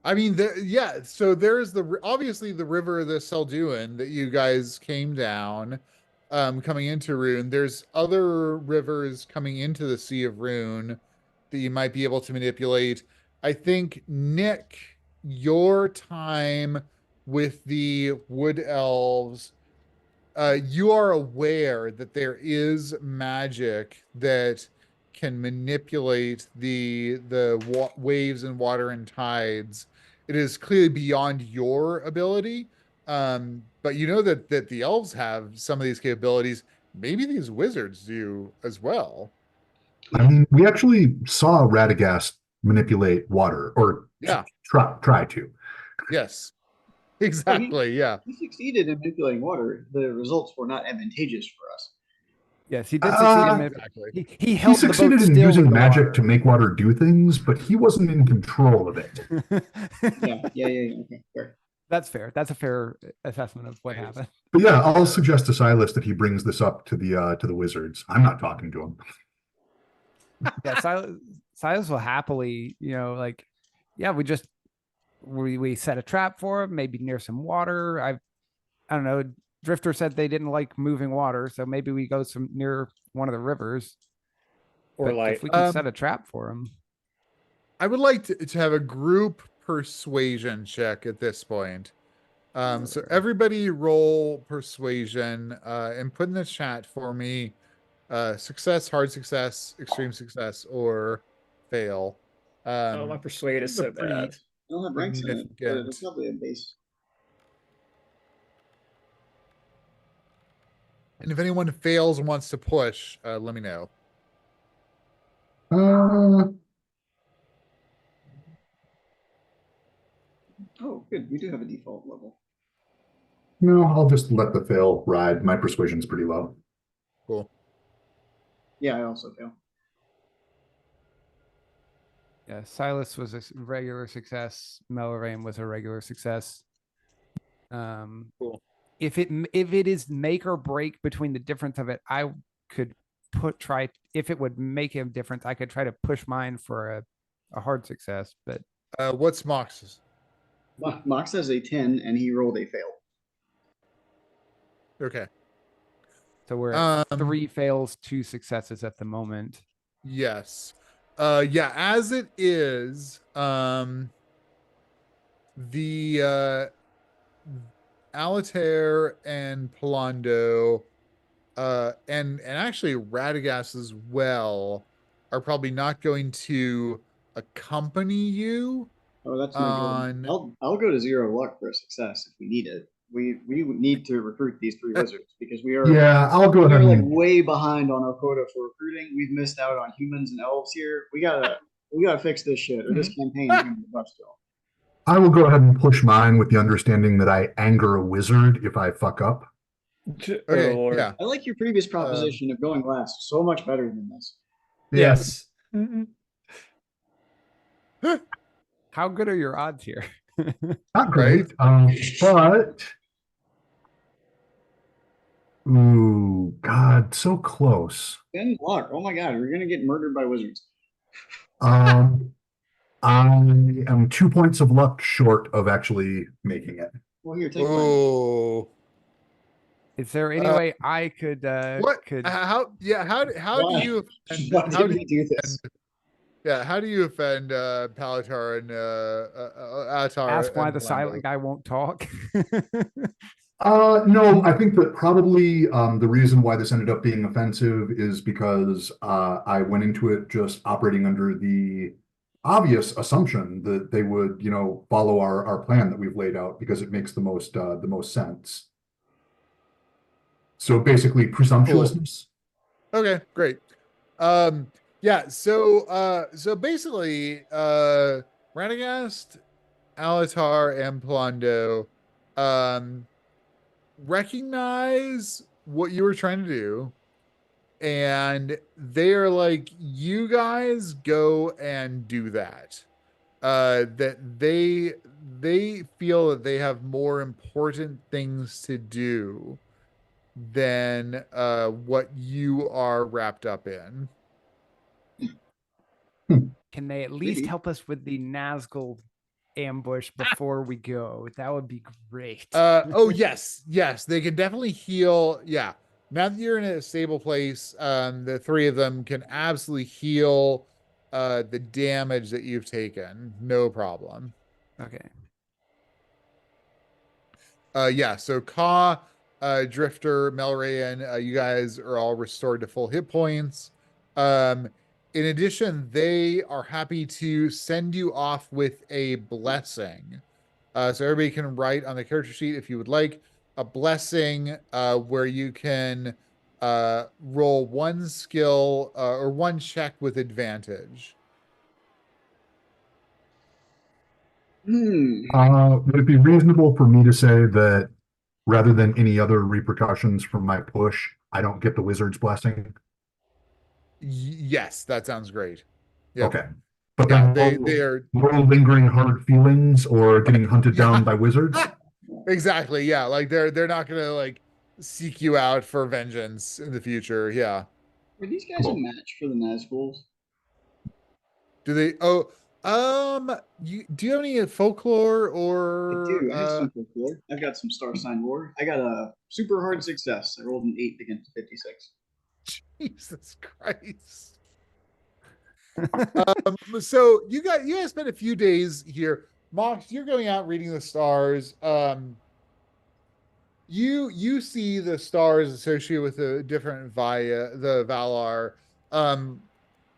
I mean, yeah. So there's obviously the river, the Selduin, that you guys came down, coming into Rune. There's other rivers coming into the Sea of Rune that you might be able to manipulate. I think, Nick, your time with the Wood Elves, you are aware that there is magic that can manipulate the waves and water and tides. It is clearly beyond your ability, but you know that the elves have some of these capabilities. Maybe these wizards do as well. I mean, we actually saw Radagast manipulate water, or Yeah. try to. Yes, exactly. Yeah. He succeeded in manipulating water. The results were not advantageous for us. Yes, he did succeed in Exactly. He He held the boat succeeded in still using with the magic water. to make water do things, but he wasn't in control of it. Yeah. Okay, fair. That's fair. That's a fair assessment of what happened. But yeah, I'll suggest to Silas that he brings this up to the wizards. I'm not talking to him. Yeah, Silas will happily, like, yeah, we set a trap for him, maybe near some water. I don't know. Drifter said they didn't like moving water, so maybe we go near one of the rivers. Or But like if we can set a trap for him. I would like to have a group persuasion check at this point. So everybody roll persuasion and put in the chat for me success, hard success, extreme success, or fail. oh, my persuade is this is a so pretty- bad. I don't have ranks in it, but Significant. it's probably a base. And if anyone fails and wants to push, let me know. Oh, good. We do have a default level. No, I'll just let the fail ride. My persuasion's pretty low. Cool. Yeah, I also fail. Yeah, Silas was a regular success. Melrain was a regular success. Cool. If it is make or break between the difference of it, I could if it would make a difference, I could try to push mine for a hard success. But What's Mox's? Mox has a 10 and he rolled a fail. Okay. so we're at 3 3 fails, 2 successes at the moment. Yes. Yeah, as it is, the Altair and Polando, and actually Radagast as well, are probably not going to accompany you. Oh, that's On- no good. I'll go to 0 luck for a success if we need it. We would need to recruit these 3 wizards because we are Yeah, I'll go ahead we're like and way behind on our quota for recruiting. We've missed out on humans and elves here. We gotta fix this shit, or this campaign is gonna be a still. I will go ahead and push mine with the understanding that I anger a wizard if I fuck up. Okay, Oh, Lord. yeah. I like your previous proposition of going last so much better than this. Yes. How good are your odds here? Not great, but ooh, God, so close. 10 luck. Oh my god, we're gonna get murdered by wizards. I am 2 points of luck short of actually making it. Well, here, take mine. Oh, Is there any Uh, way I could What? could How? Yeah. How do Why? you offend? Why How did do we do this? yeah? How do you offend Palatar and Atar ask why and the silent Blondo? guy won't talk? No, I think that probably the reason why this ended up being offensive is because I went into it just operating under the obvious assumption that they would, follow our plan that we've laid out because it makes the most sense. So basically, presumptuousness. Okay, great. Yeah, so basically, Radagast, Alatar, and Plondo recognize what you were trying to do, and they are like, you guys go and do that. That they feel that they have more important things to do than what you are wrapped up in. Can they at least Maybe. help us with the Nazgul ambush before we go? That would be great. Oh yes, they can definitely heal. Yeah, now that you're in a stable place, the three of them can absolutely heal the damage that you've taken, no problem. Okay. Yeah, so Ka, Drifter, Melrayan, you guys are all restored to full hit points. In addition, they are happy to send you off with a blessing. So everybody can write on the character sheet if you would like a blessing where you can roll one skill or one check with advantage. Would it be reasonable for me to say that rather than any other repercussions from my push, I don't get the wizard's blessing? Yes, that sounds great. Yep. Okay. But Yeah, then they are no lingering hard feelings or getting hunted down by wizards? exactly. Yeah, like they're not gonna like seek you out for vengeance in the future. Yeah. Are these guys a Cool. match for the Nazguls? Do they? Oh, you do you have any folklore I or do. I have some folklore. I've got some star sign lore. I got a super hard success. I rolled an 8 against 56. Jesus Christ. So you guys spent a few days here. Mox, you're going out reading the stars. You see the stars associated with the different the Valar.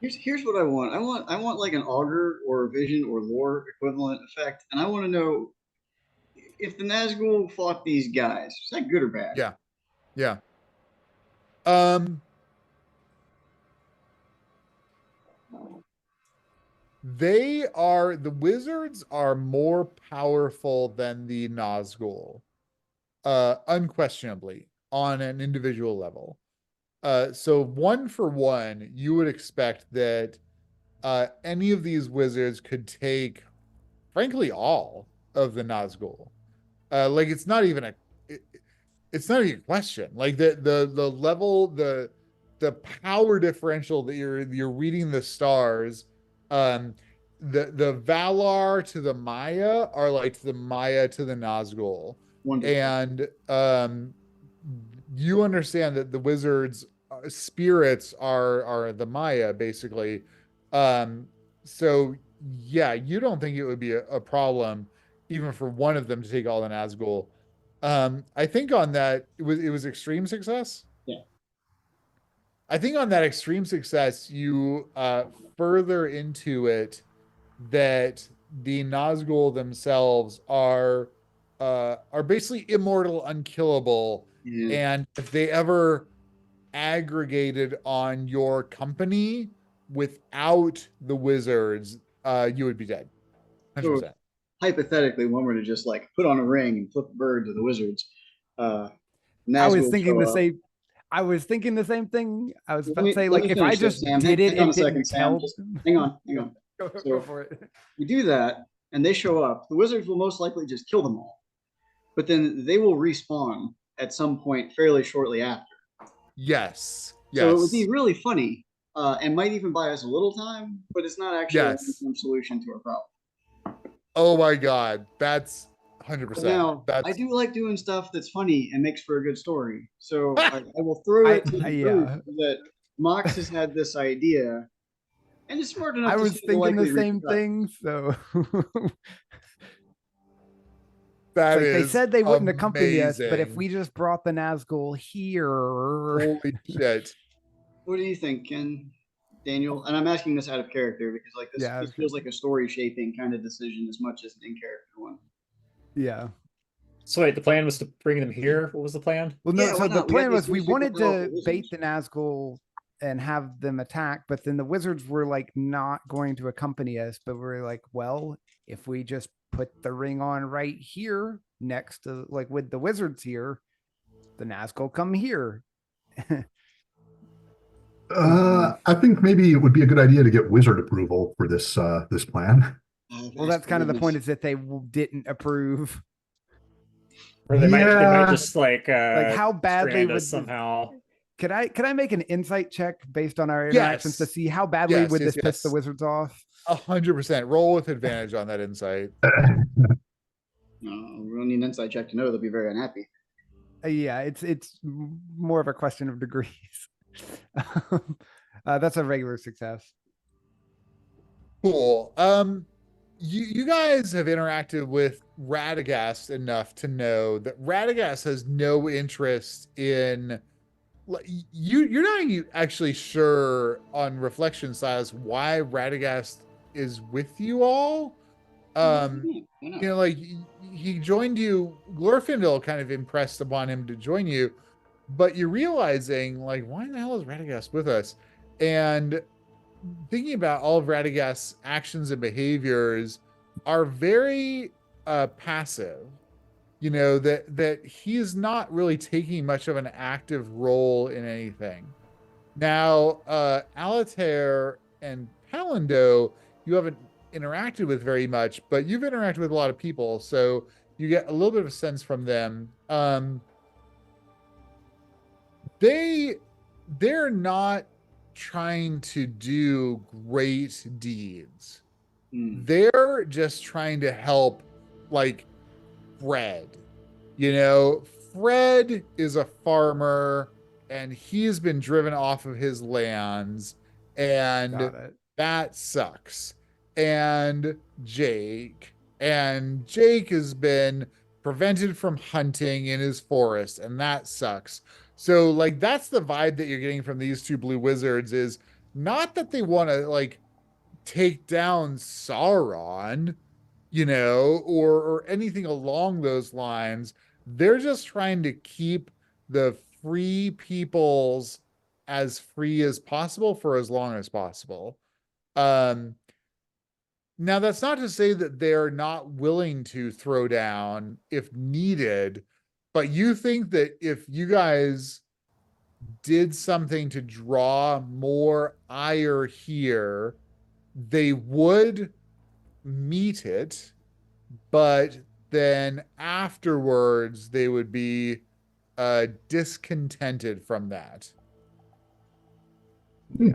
Here's what I want. I want like an augur or a vision or lore equivalent effect, and I want to know if the Nazgul fought these guys. Is that good or bad? Yeah. Yeah. Um, the wizards are more powerful than the Nazgul, unquestionably on an individual level. So one for one, you would expect that any of these wizards could take, frankly, all of the Nazgul. Like it's not even a question. Like the level, the power differential that you're reading the stars, the Valar to the Maya are like the Maya to the Nazgul. Wonderful. And you understand that the wizards spirits are the Maya basically. So yeah, you don't think it would be a problem even for one of them to take all the Nazgul. I think on that it was extreme success. Yeah. I think on that extreme success, you further into it that the Nazgul themselves are basically immortal, unkillable, Yeah. and if they ever aggregated on your company without the wizards, you would be dead. 100%. So hypothetically, one were to just like put on a ring and flip a bird to the wizards, I Nazgul was thinking show the up. same. I was thinking the same thing. I was about to say, Let like, me if I finish this, just Sam. did it Hang on and a second, didn't Sam. tell. Just hang on. Go So- for it. We do that, and they show up. The wizards will most likely just kill them all, but then they will respawn at some point fairly shortly after. Yes. So it would be really funny, and might even buy us a little time, but it's not actually a Yes. long-term solution to our problem. Oh my God, that's 100%. Now, I That's do like doing stuff that's funny and makes for a good story. So I will throw it to the group that Mox has had this idea and is smart enough I to was see the thinking the likely same repercussions. thing. So that like they is said they wouldn't accompany us, but if amazing. we just brought the Nazgul here, Holy shit. What do you think, Ken? Daniel? And I'm asking this out of character because like this, Yeah, this okay. feels like a story shaping kind of decision as much as an in character one. yeah. So wait, the plan was to bring them here. What was the plan? Well, no. Yeah, So why the not? We have plan these was we super wanted powerful to bait wizards. the Nazgul and have them attack, but then the wizards were like not going to accompany us. But we're like, well, if we just put the ring on right here next to like with the wizards here, the Nazgul come here. I think maybe it would be a good idea to get wizard approval for this this plan. Well, that's kind of the point, is that they didn't approve. Or they might Yeah. just like how badly strand would us this- somehow. Could I make an insight check based on our interactions to Yes. see how badly Yes, would yes, this piss the yes. wizards off? 100%. Roll with advantage on that insight. No, we don't need an inside check to know they'll be very unhappy. Yeah, it's more of a question of degrees. That's a regular success. Cool. You guys have interacted with Radagast enough to know that Radagast has no interest in you're not actually sure on reflection, Silas, why Radagast is with you all. You know, like he joined you, Glorfindel kind of impressed upon him to join you, but you're realizing like, why the hell is Radagast with us? And thinking about all of Radagast's actions and behaviors are very passive. You know, that he's not really taking much of an active role in anything. Now, Altair and Palindo, you haven't interacted with very much, but you've interacted with a lot of people, so you get a little bit of a sense from them. They're not trying to do great deeds. They're just trying to help, like Fred. You know, Fred is a farmer and he's been driven off of his lands, and that sucks. And Jake has been prevented from hunting in his forest, and that sucks. So like that's the vibe that you're getting from these two blue wizards, is not that they want to like take down Sauron, you know, or anything along those lines. They're just trying to keep the free peoples as free as possible for as long as possible. Now that's not to say that they're not willing to throw down if needed, but you think that if you guys did something to draw more ire here, they would meet it, but then afterwards they would be discontented from that. Yeah.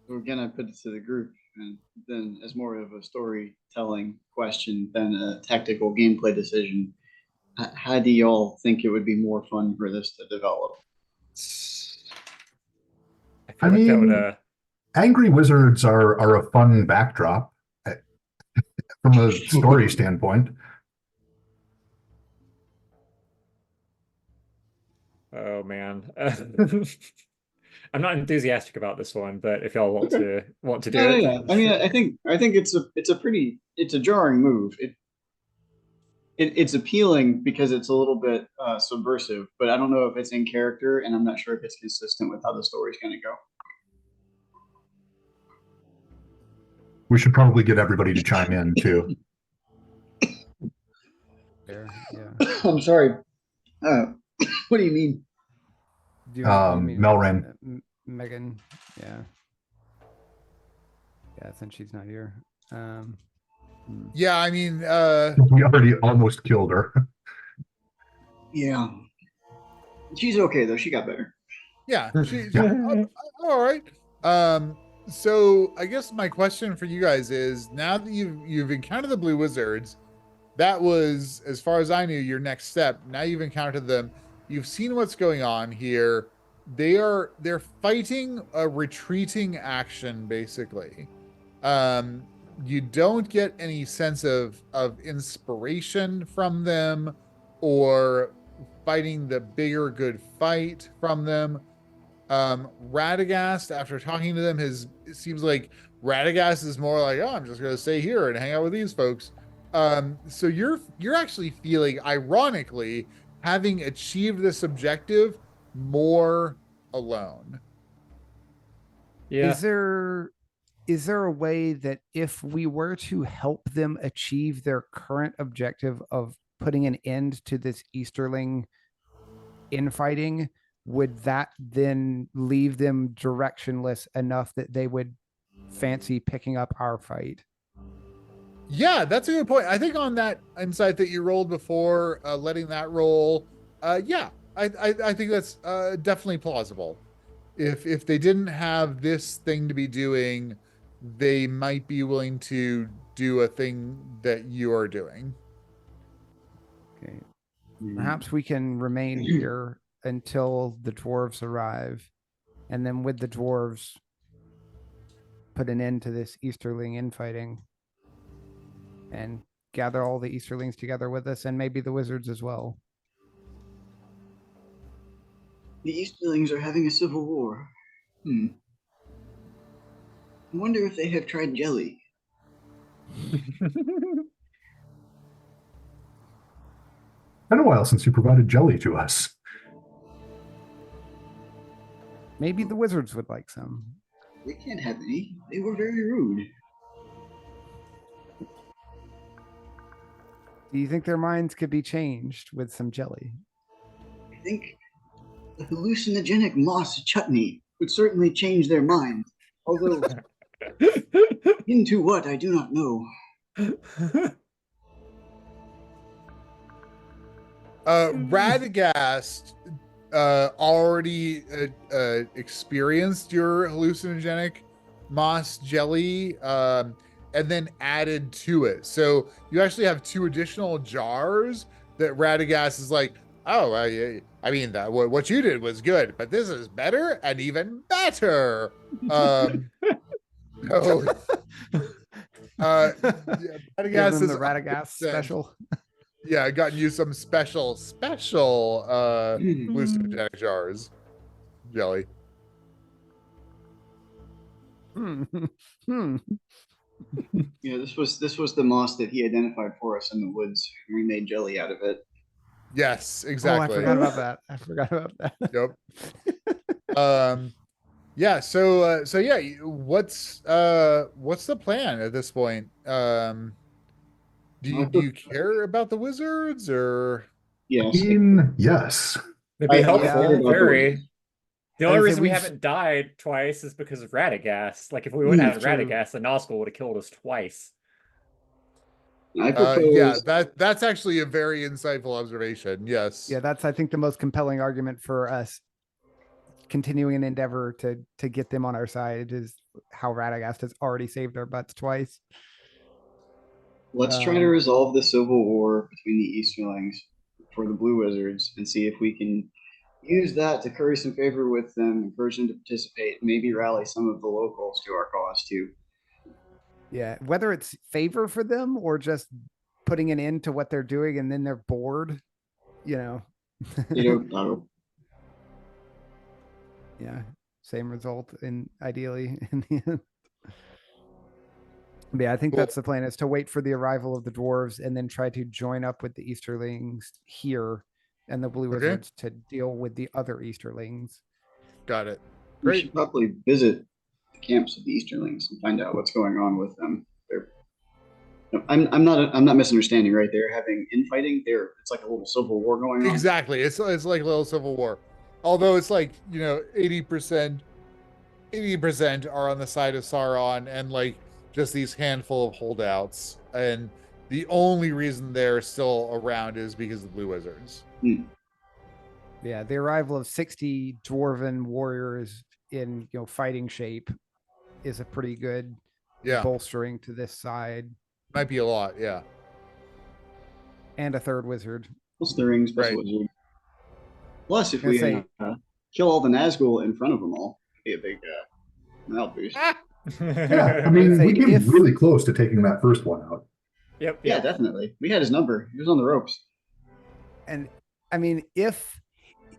We're gonna put it to the group, and then as more of a storytelling question than a tactical gameplay decision. How do y'all think it would be more fun for this to develop? I mean, angry wizards are a fun backdrop from a story standpoint. Oh man. I'm not enthusiastic about this one, but if y'all want to do it. Yeah. I mean, I think it's a jarring move. It's appealing because it's a little bit subversive, but I don't know if it's in character, and I'm not sure if it's consistent with how the story's going to go. We should probably get everybody to chime in too. There, yeah. I'm sorry. What do you mean? Melrin. Megan. Yeah. Yeah, since she's not here. Yeah, I mean, we already almost killed her. Yeah. She's okay though. She got better. Yeah, she's all right. So I guess my question for you guys is, now that you've encountered the blue wizards, that was, as far as I knew, your next step. Now you've encountered them. You've seen what's going on here. They're fighting a retreating action, basically. You don't get any sense of inspiration from them or fighting the bigger good fight from them. Radagast, after talking to them, it seems like Radagast is more like, oh, I'm just gonna stay here and hang out with these folks. So you're actually feeling, ironically, having achieved this objective, more alone. Yeah. Is there a way that if we were to help them achieve their current objective of putting an end to this Easterling infighting, would that then leave them directionless enough that they would fancy picking up our fight? Yeah, that's a good point. I think on that insight that you rolled before, letting that roll, yeah, I think that's definitely plausible. If they didn't have this thing to be doing, they might be willing to do a thing that you are doing. Okay. Perhaps we can remain here until the dwarves arrive, and then with the dwarves put an end to this Easterling infighting and gather all the Easterlings together with us, and maybe the wizards as well. The Easterlings are having a civil war. I wonder if they have tried jelly. Been a while since you provided jelly to us. Maybe the wizards would like some. They can't have any. They were very rude. Do you think their minds could be changed with some jelly? I think the hallucinogenic moss chutney would certainly change their minds. Although, into what, I do not know. Radagast already experienced your hallucinogenic moss jelly, and then added to it. So you actually have 2 additional jars that Radagast is like, oh, I mean, that what you did was good, but this is better and even better. Give Radagast them is the Radagast 100%. special. Yeah, I got you some special hallucinogenic jars. Jelly. Yeah, this was the moss that he identified for us in the woods. We made jelly out of it. Yes, Oh, I exactly. forgot about that. I forgot about that. Yep. Yeah, so yeah, what's the plan at this point? Do you care about the wizards, or? Yes. Yes. It'd be I helpful, heard about very. The only I would say reason we we've- haven't died twice is because of Radagast. Like, if we wouldn't have True. Radagast, the Nazgul would have killed us twice. I propose. Yeah, that's actually a very insightful observation. Yes. Yeah, that's I think the most compelling argument for us continuing an endeavor to get them on our side is how Radagast has already saved our butts twice. Let's try to resolve the civil war between the Easterlings for the Blue Wizards and see if we can use that to curry some favor with them, encourage them to participate, maybe rally some of the locals to our cause too. Yeah, whether it's favor for them or just putting an end to what they're doing and then they're bored, you know. You know, Yeah, same result ideally in the end. But yeah, I think Cool. that's the plan, is to wait for the arrival of the dwarves and then try to join up with the Easterlings here and the Blue Okay. Wizards to deal with the other Easterlings. Got it. we Great. should probably visit the camps of the Easterlings and find out what's going on with them. I'm not misunderstanding, right? They're having infighting. It's like a little civil war going on. Exactly. It's like a little civil war. Although it's like, 80% are on the side of Sauron, and like just these handful of holdouts. And the only reason they're still around is because of the Blue Wizards. Yeah, the arrival of 60 dwarven warriors in fighting shape is a pretty good Yeah, bolstering to this side. might be a lot. Yeah. And a third wizard. Plus the rings, plus Right. wizard. Plus, if Gonna we say- kill all the Nazgul in front of them all, it'd be a big morale boost. Yeah, I mean, say we came if- really close to taking that first one out. Yep. Yeah, Yep. definitely. We had his number. He was on the ropes. And I mean, if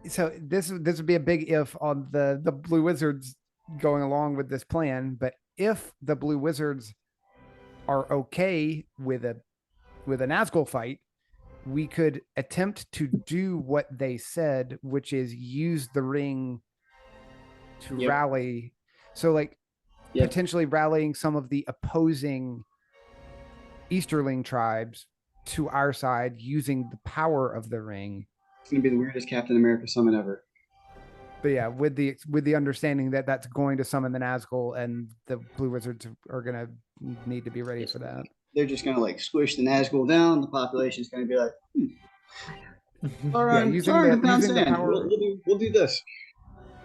so, this would be a big if on the blue wizards going along with this plan. But if the blue wizards are okay with a Nazgul fight, we could attempt to do what they said, which is use the ring to Yep. rally. So like Yep. potentially rallying some of the opposing Easterling tribes to our side using the power of the ring. It's gonna be the weirdest Captain America summon ever. But yeah, with the understanding that that's going to summon the Nazgul, and the blue wizards are gonna need to be ready for that. They're just gonna like squish the Nazgul down. The population's gonna be like, all right, using sorry the- to pound using the sand. power- We'll do this.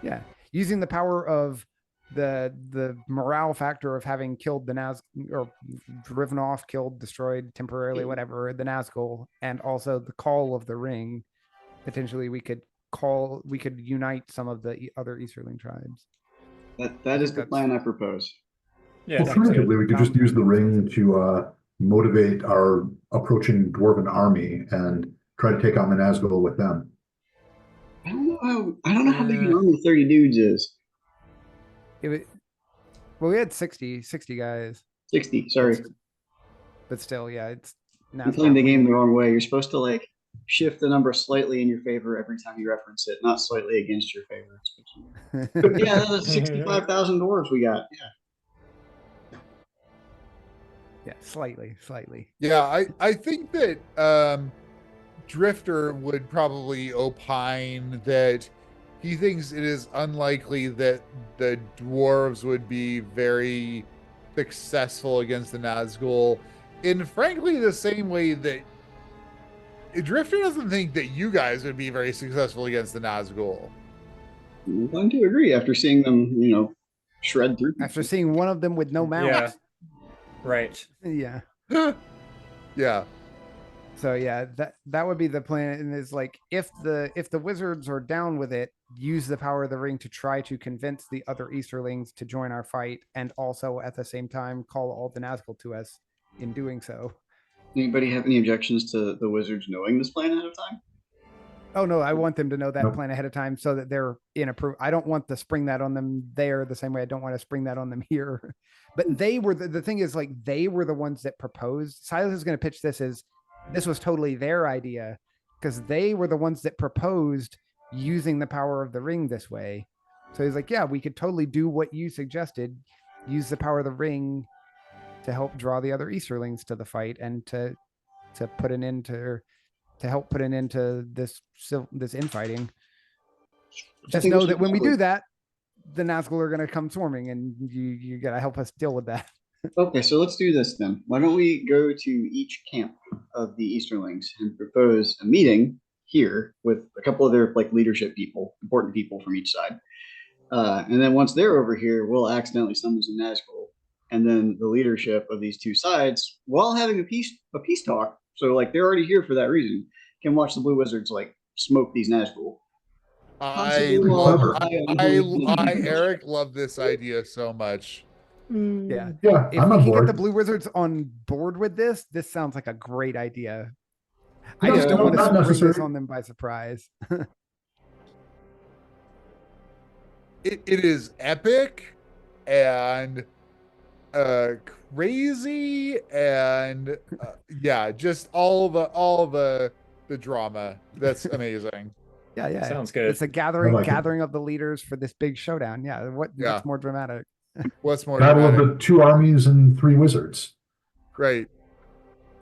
Yeah, using the power of the morale factor of having killed the or driven off, killed, destroyed temporarily, whatever, the Nazgul, and also the call of the ring. Potentially, we could unite some of the other Easterling tribes. That is the That's- plan I propose. Yeah. sounds good. Alternatively, we could just use the ring to motivate our approaching dwarven army and try to take on the Nazgul with them. I don't know how big an army 30 dudes is. Well, we had 60 guys, 60, sorry. but still, yeah, it's I'm playing the game the wrong way. You're supposed to like shift the number slightly in your favor every time you reference it, not slightly against your favor. Yeah, that's 65,000 dwarves we got. Yeah. Yeah, slightly. Yeah, I think that Drifter would probably opine that he thinks it is unlikely that the dwarves would be very successful against the Nazgul, in frankly the same way that Drifter doesn't think that you guys would be very successful against the Nazgul. I'm inclined to agree after seeing them, shred through. After seeing one of them with no mouth. Yeah. Right. Yeah. Yeah. So yeah, that would be the plan. And is like if the wizards are down with it, use the power of the ring to try to convince the other Easterlings to join our fight, and also at the same time call all the Nazgul to us in doing so. Anybody have any objections to the wizards knowing this plan ahead of time? Oh no, I want them to know that Nope. plan ahead of time so that they're in approve. I don't want to spring that on them there the same way I don't want to spring that on them here. But they were the thing is like they were the ones that proposed. Silas is going to pitch this as this was totally their idea because they were the ones that proposed using the power of the ring this way. So he's like, yeah, we could totally do what you suggested, use the power of the ring to help draw the other Easterlings to the fight and to put an end to help put an end to this infighting. Just think we know that should when we probably- do that, the Nazgul are going to come swarming, and you got to help us deal with that. Okay, so let's do this then. Why don't we go to each camp of the Easterlings and propose a meeting here with a couple of their like leadership people, important people from each side. And then once they're over here, we'll accidentally summon some Nazgul. And then the leadership of these two sides, while having a peace talk, so like they're already here for that reason, can watch the Blue Wizards like smoke these Nazgul. Eric love this idea so much. Yeah. Yeah, If I'm we on can get the board. Blue Wizards on board with this sounds like a great idea. I No, just don't no, want to not spring this necessary. on them by surprise. It is epic and crazy and yeah, just all the drama. That's amazing. Yeah. Sounds good. It's a gathering like it. of the leaders for this big showdown. Yeah. Yeah. What's more dramatic? What's more Battle of dramatic? the two armies and three wizards. Right.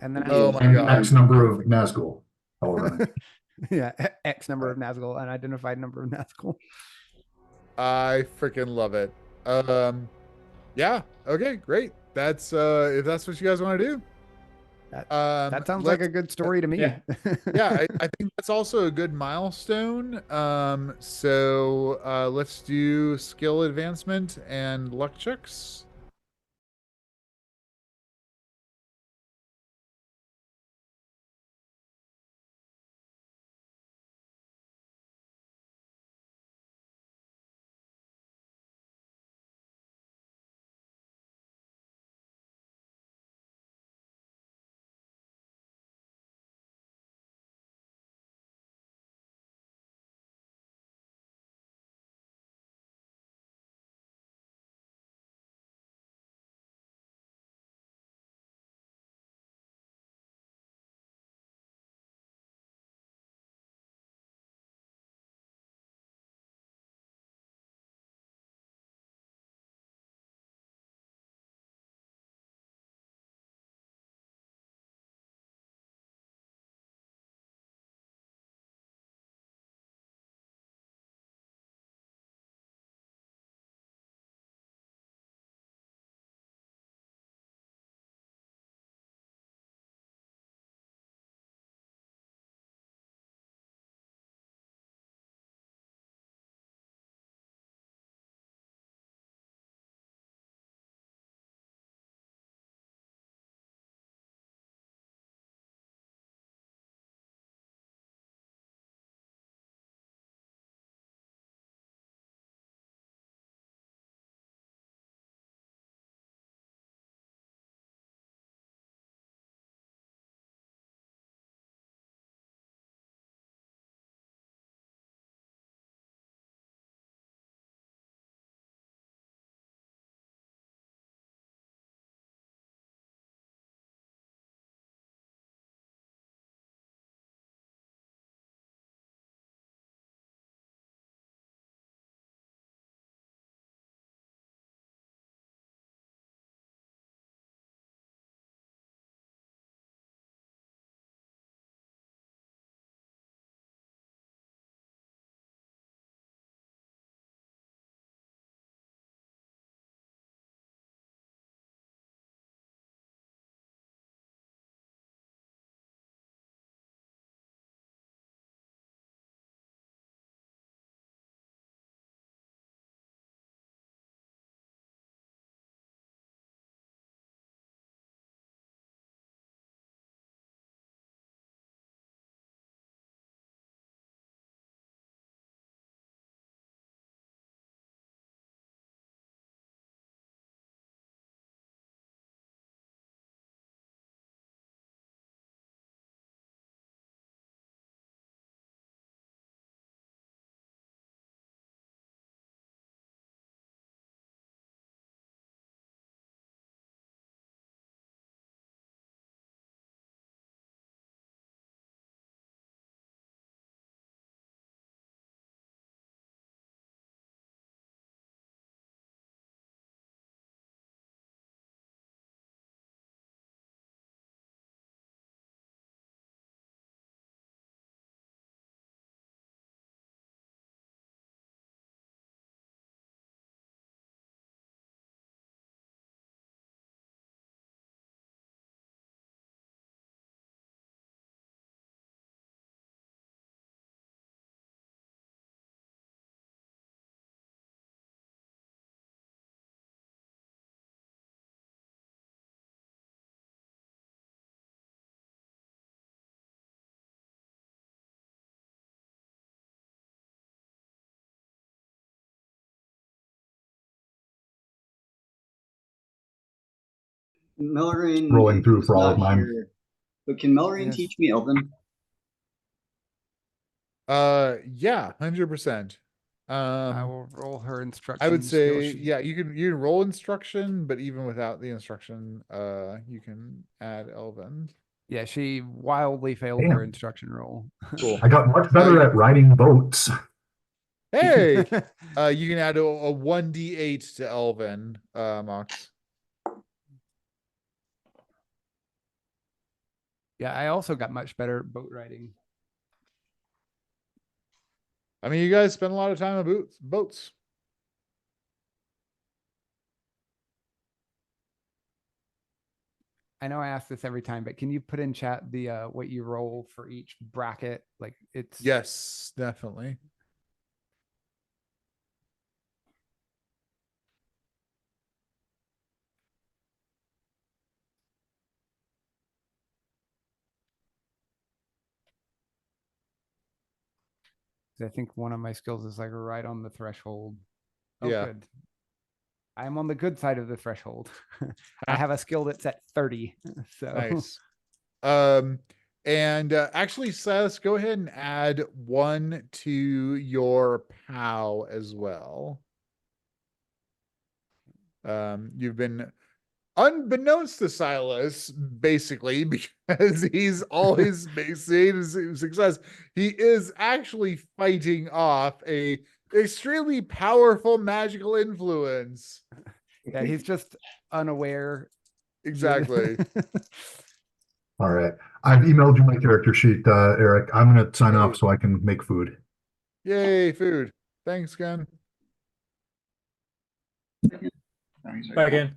And then Oh my And god. X number of Nazgul. However many. yeah, X number of Nazgul, unidentified number of Nazgul. I freaking love it. Yeah. Okay. Great. That's if that's what you guys want to do. That sounds like a good story to me. yeah. Yeah, I think that's also a good milestone. So let's do skill advancement and luck checks. Melrain Rolling through is for all of not mine. here, but can Melrain Yes. teach me Elven? Yeah, 100%. I will roll her instruction. I would skill say, sheet. yeah, you can roll instruction, but even without the instruction, you can add Elven. Yeah, she wildly failed her Damn. instruction roll. Cool. I got much better you- at riding boats. Hey, you can add a 1d8 to Elven, Mox. Yeah, I also got much better at boat riding. I mean, you guys spend a lot of time on boats. I know I ask this every time, but can you put in chat the what you roll for each bracket? Like it's Yes, definitely. I think one of my skills is like right on the threshold. Oh, Yeah. good. I'm on the good side of the threshold. I Ah. have a skill that's at 30. So Nice. And actually, Silas, go ahead and add 1 to your POW as well. You've been, unbeknownst to Silas, basically, because he's always seen his success, he is actually fighting off a extremely powerful magical influence. yeah, he's just unaware. Exactly. All right. I've emailed you my character sheet, Eric. I'm going to sign Hey. off so I can make food. Yay, food. Thanks, Ken. Oh, he's right Back now. in.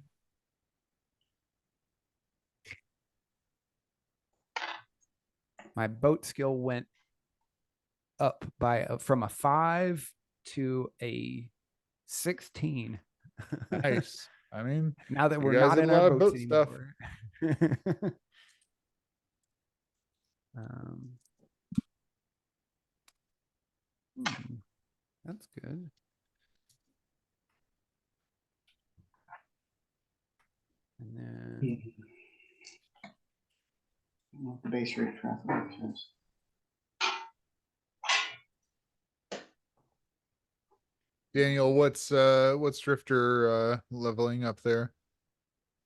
My boat skill went up by from a 5 to a 16. Nice. I mean, Now that you we're guys not did in a lot our of boats boat stuff. anymore. um, that's good. And then I don't know what the base rate traffic is. Daniel, what's Drifter leveling up there?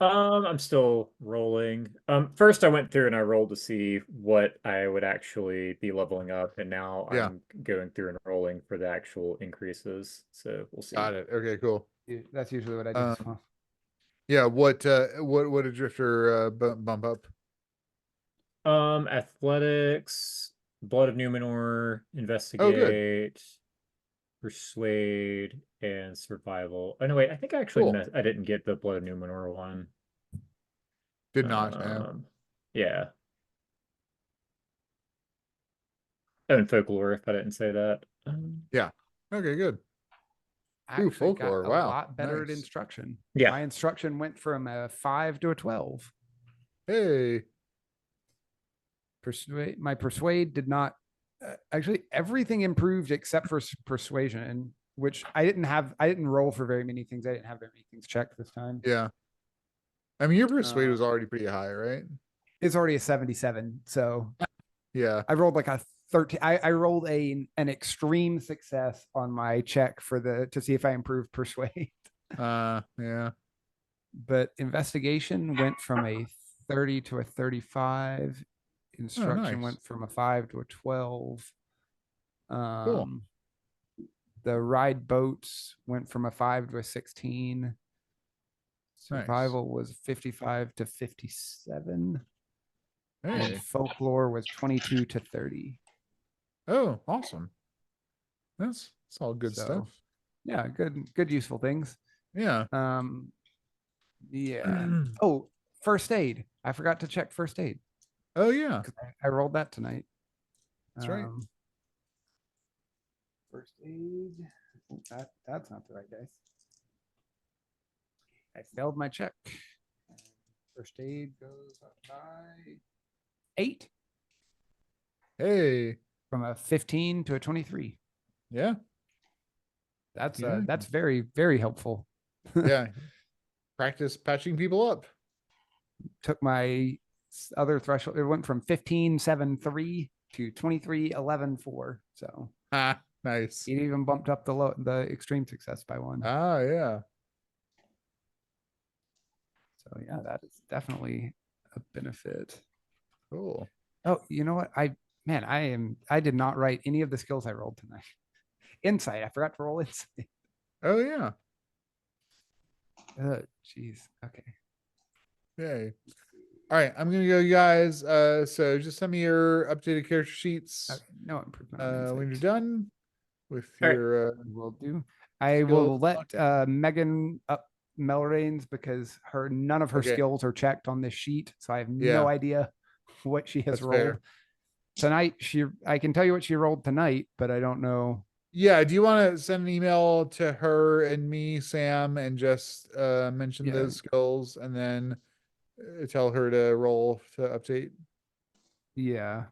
I'm still rolling. First I went through and I rolled to see what I would actually be leveling up, and now Yeah. I'm going through and rolling for the actual increases. So we'll see. Got it. Okay, cool. that's usually what I do as well. Yeah, what did Drifter bump up? Athletics, Blood of Numenor, Investigate, Persuade, and Survival. Oh no, wait, I think I actually Cool. I didn't get the Blood of Numenor one. Did not. Yeah. Yeah. Oh, and Folklore, if I didn't say that. Okay, good. Actually folklore, got a wow, lot better at nice. instruction. Yeah. My instruction went from a 5 to a 12. Hey. My persuade did not actually everything improved except for persuasion, which I didn't roll for very many things. I didn't have very many things checked this time. Yeah. I mean, your persuade was already pretty high, right? It's already a 77. So Yeah. I rolled like a 13. I rolled an extreme success on my check to see if I improved persuade. Yeah. But investigation went from a 30 to a 35. Instruction nice. went from a 5 to a 12. Cool. The ride boats went from a 5 to a 16. Survival was 55 to 57. Hey. And folklore was 22 to 30. Oh, awesome. That's all good So, stuff. Yeah, good useful things. Yeah. Yeah. Oh, first aid. I forgot to check first aid. Oh yeah. I rolled that tonight. That's right. First aid. Oh, that's not the right dice. I failed my check. First aid goes up by 8 Hey. from a 15 to a 23. Yeah. That's Yeah. that's very, very helpful. Yeah. Practice patching people up. took my other threshold. It went from 15.73 to 23.11.4. So Ah, nice. it even bumped up the extreme success by one. Ah, yeah. So yeah, that is definitely a benefit. Cool. Oh, you know what? I did not write any of the skills I rolled tonight. Insight. I forgot to roll insight. Oh yeah. Jeez. Okay. Yay. All right, I'm gonna go, you guys. So just send me your updated character sheets Okay. No improvement on when you're insight. done with All right. your Will do. I skill will let Megan up Melrain's because none of her Okay. skills are checked on this sheet, so I have Yeah. no idea what she has That's fair. rolled tonight. I can tell you what she rolled tonight, but I don't know. Yeah, do you want to send an email to her and me, Sam, and just mention Yeah. those skills and then tell her to roll to update? Yeah.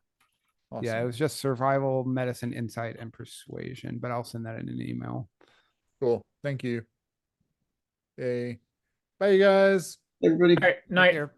Awesome. Yeah, it was just survival, medicine, insight, and persuasion, but I'll send that in an email. Cool. Thank you. Okay. Bye, you guys. Everybody. All right, Take night. care.